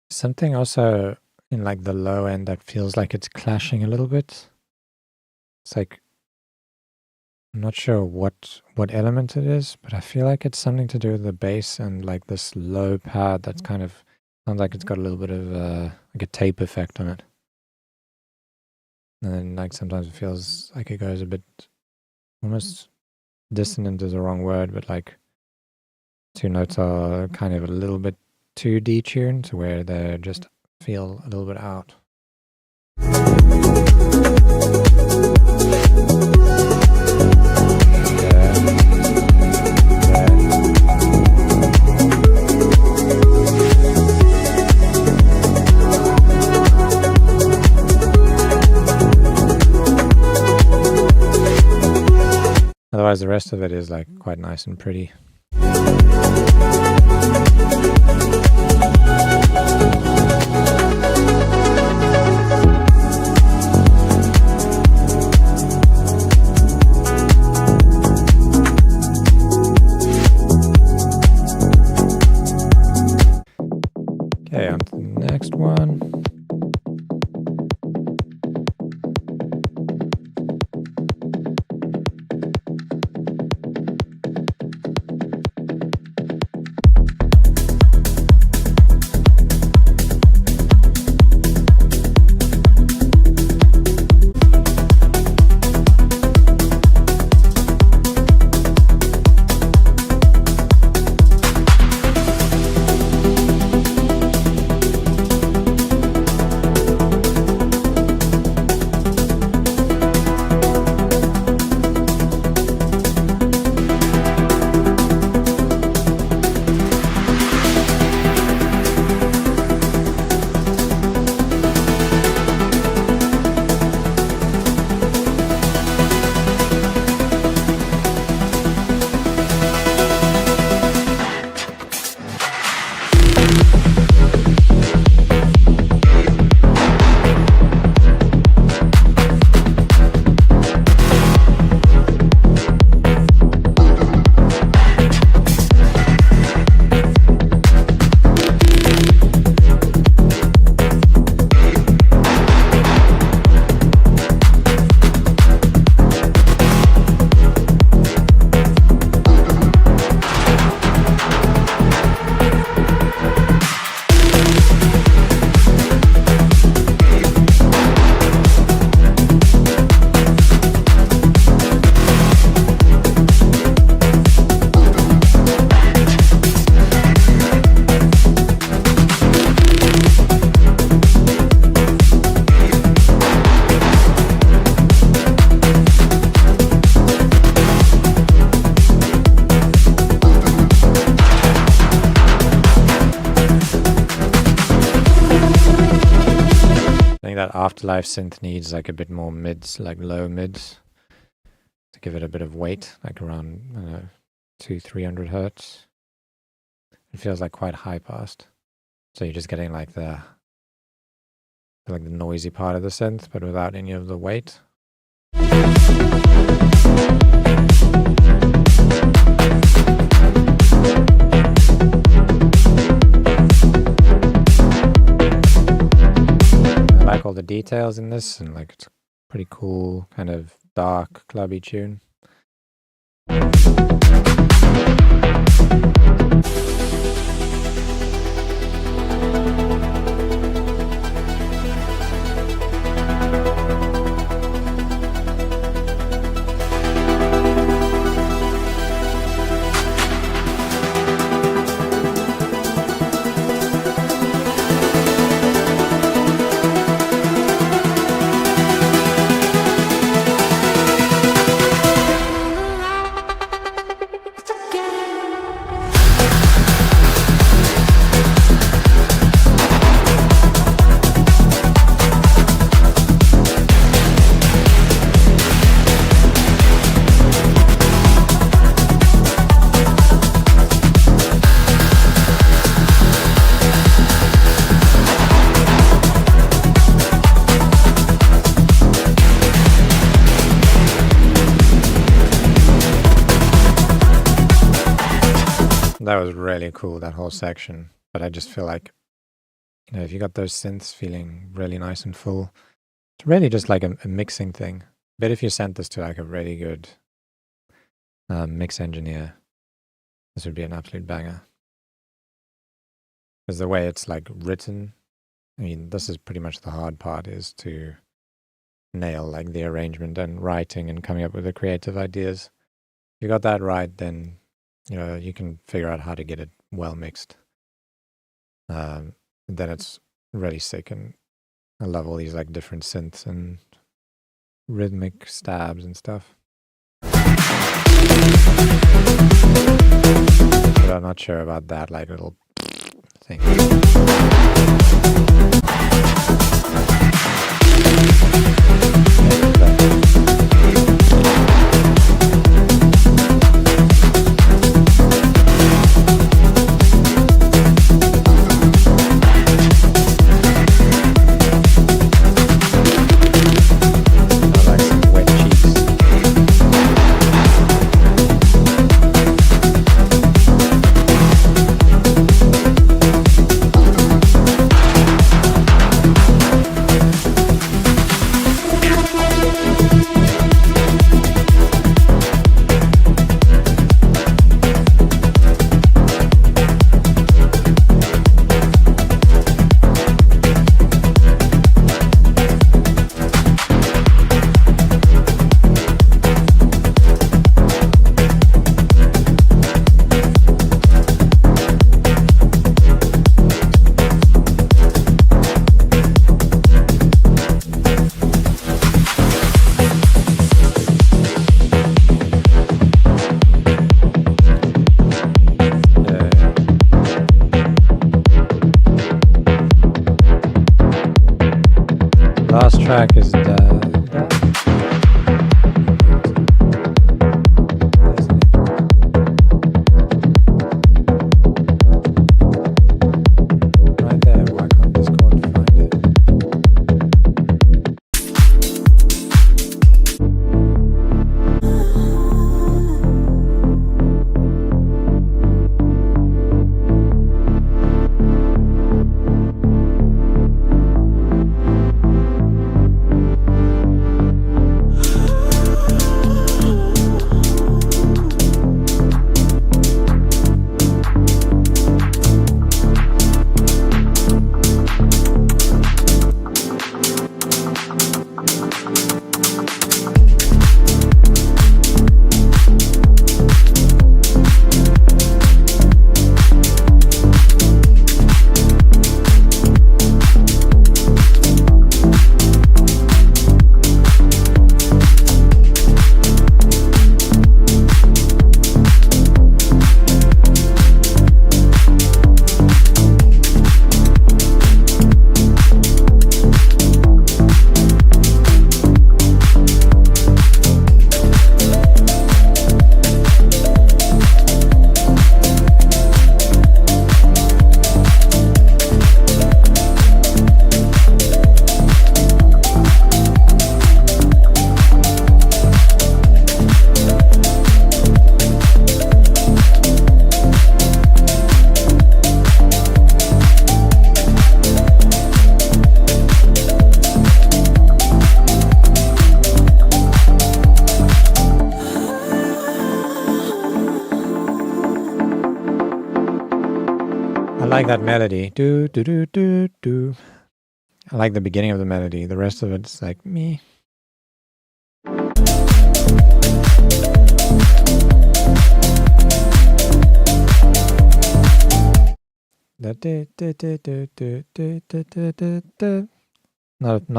Something also in like the low end that feels like it's clashing a little bit. It's like, I'm not sure what element it is, but I feel like it's something to do with the bass and like this low pad that's kind of sounds like it's got a little bit of like a tape effect on it. And then like sometimes it feels like it goes a bit almost dissonant is the wrong word, but like two notes are kind of a little bit too detuned to where they just feel a little bit out. Otherwise, the rest of it is like quite nice and pretty. Okay, on to the next one. That Afterlife synth needs like a bit more mids, like low mids, to give it a bit of weight, like around, I don't know, 200-300 hertz. It feels like quite high passed, so you're just getting like the noisy part of the synth, but without any of the weight. I like all the details in this, and like it's a pretty cool kind of dark clubby tune. That was really cool, that whole section. But I just feel like, you know, if you got those synths feeling really nice and full, it's really just like a mixing thing. bet if you sent this to like a really good mix engineer, this would be an absolute banger. Because the way it's like written, I mean, this is pretty much the hard part, is to nail like the arrangement and writing and coming up with the creative ideas. If you got that right, then you can figure out how to get it well mixed. Then it's really sick, and I love all these like different synths and rhythmic stabs and stuff. But I'm not sure about that like little thing. Last track is right there. Why can't Discord find it? I like that melody. Do do do do do. I like the beginning of the melody. The rest of it's like me. Not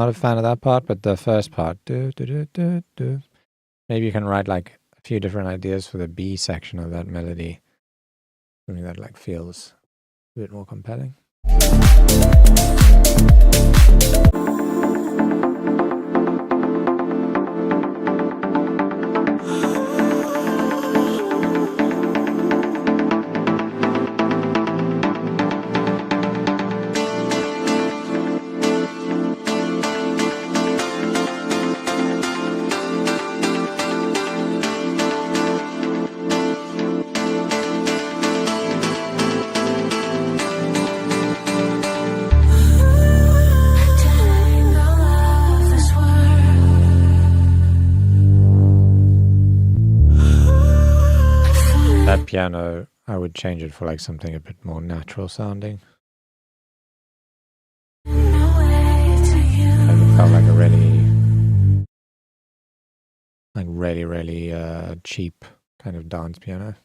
a fan of that part, but the first part. Maybe you can write like a few different ideas for the B section of that melody. Something that like feels a bit more compelling. that piano, I would change it for like something a bit more natural sounding. And it felt like a really cheap kind of dance piano.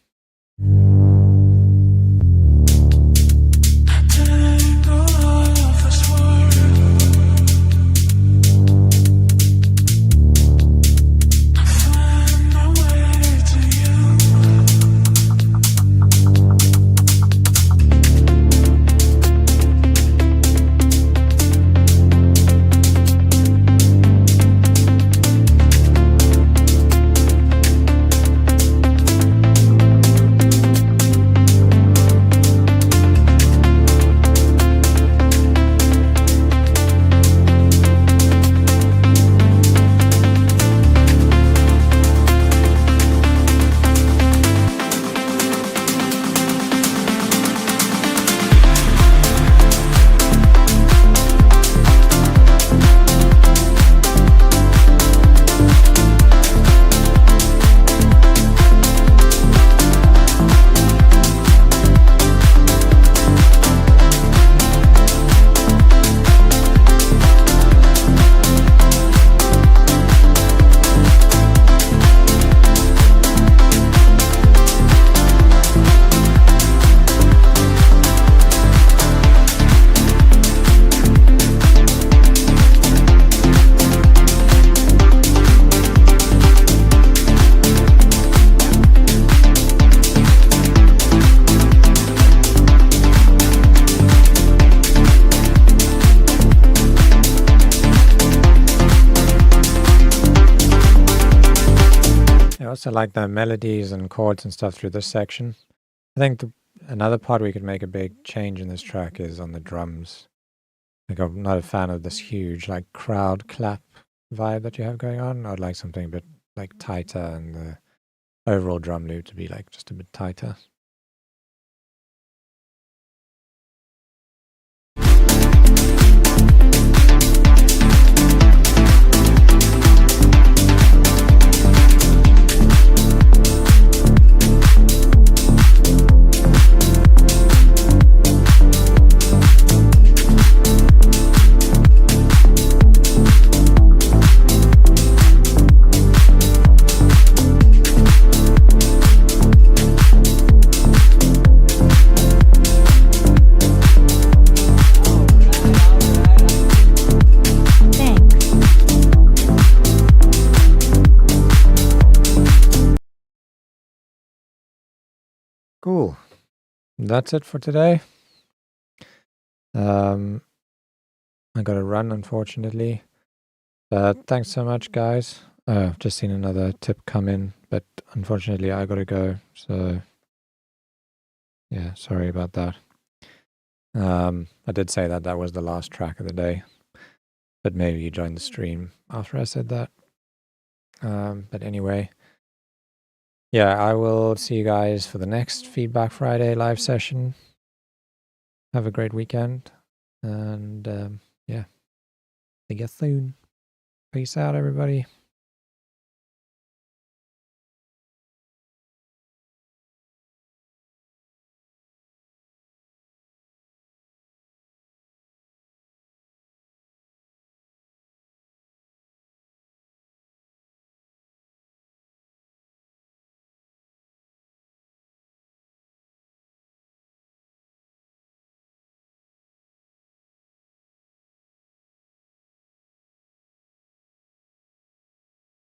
I also like the melodies and chords and stuff through this section. I think another part we could make a big change in this track is on the drums. Like, I'm not a fan of this huge like crowd clap vibe that you have going on. I'd like something a bit like tighter, and the overall drum loop to be like just a bit tighter. Cool. That's it for today. I gotta run, unfortunately. But thanks so much, guys. I've just seen another tip come in, but unfortunately I gotta go. So yeah, sorry about that. I did say that that was the last track of the day, but maybe you joined the stream after I said that. But anyway, yeah, I will see you guys for the next Feedback Friday live session. Have a great weekend, and yeah, see you soon. Peace out, everybody.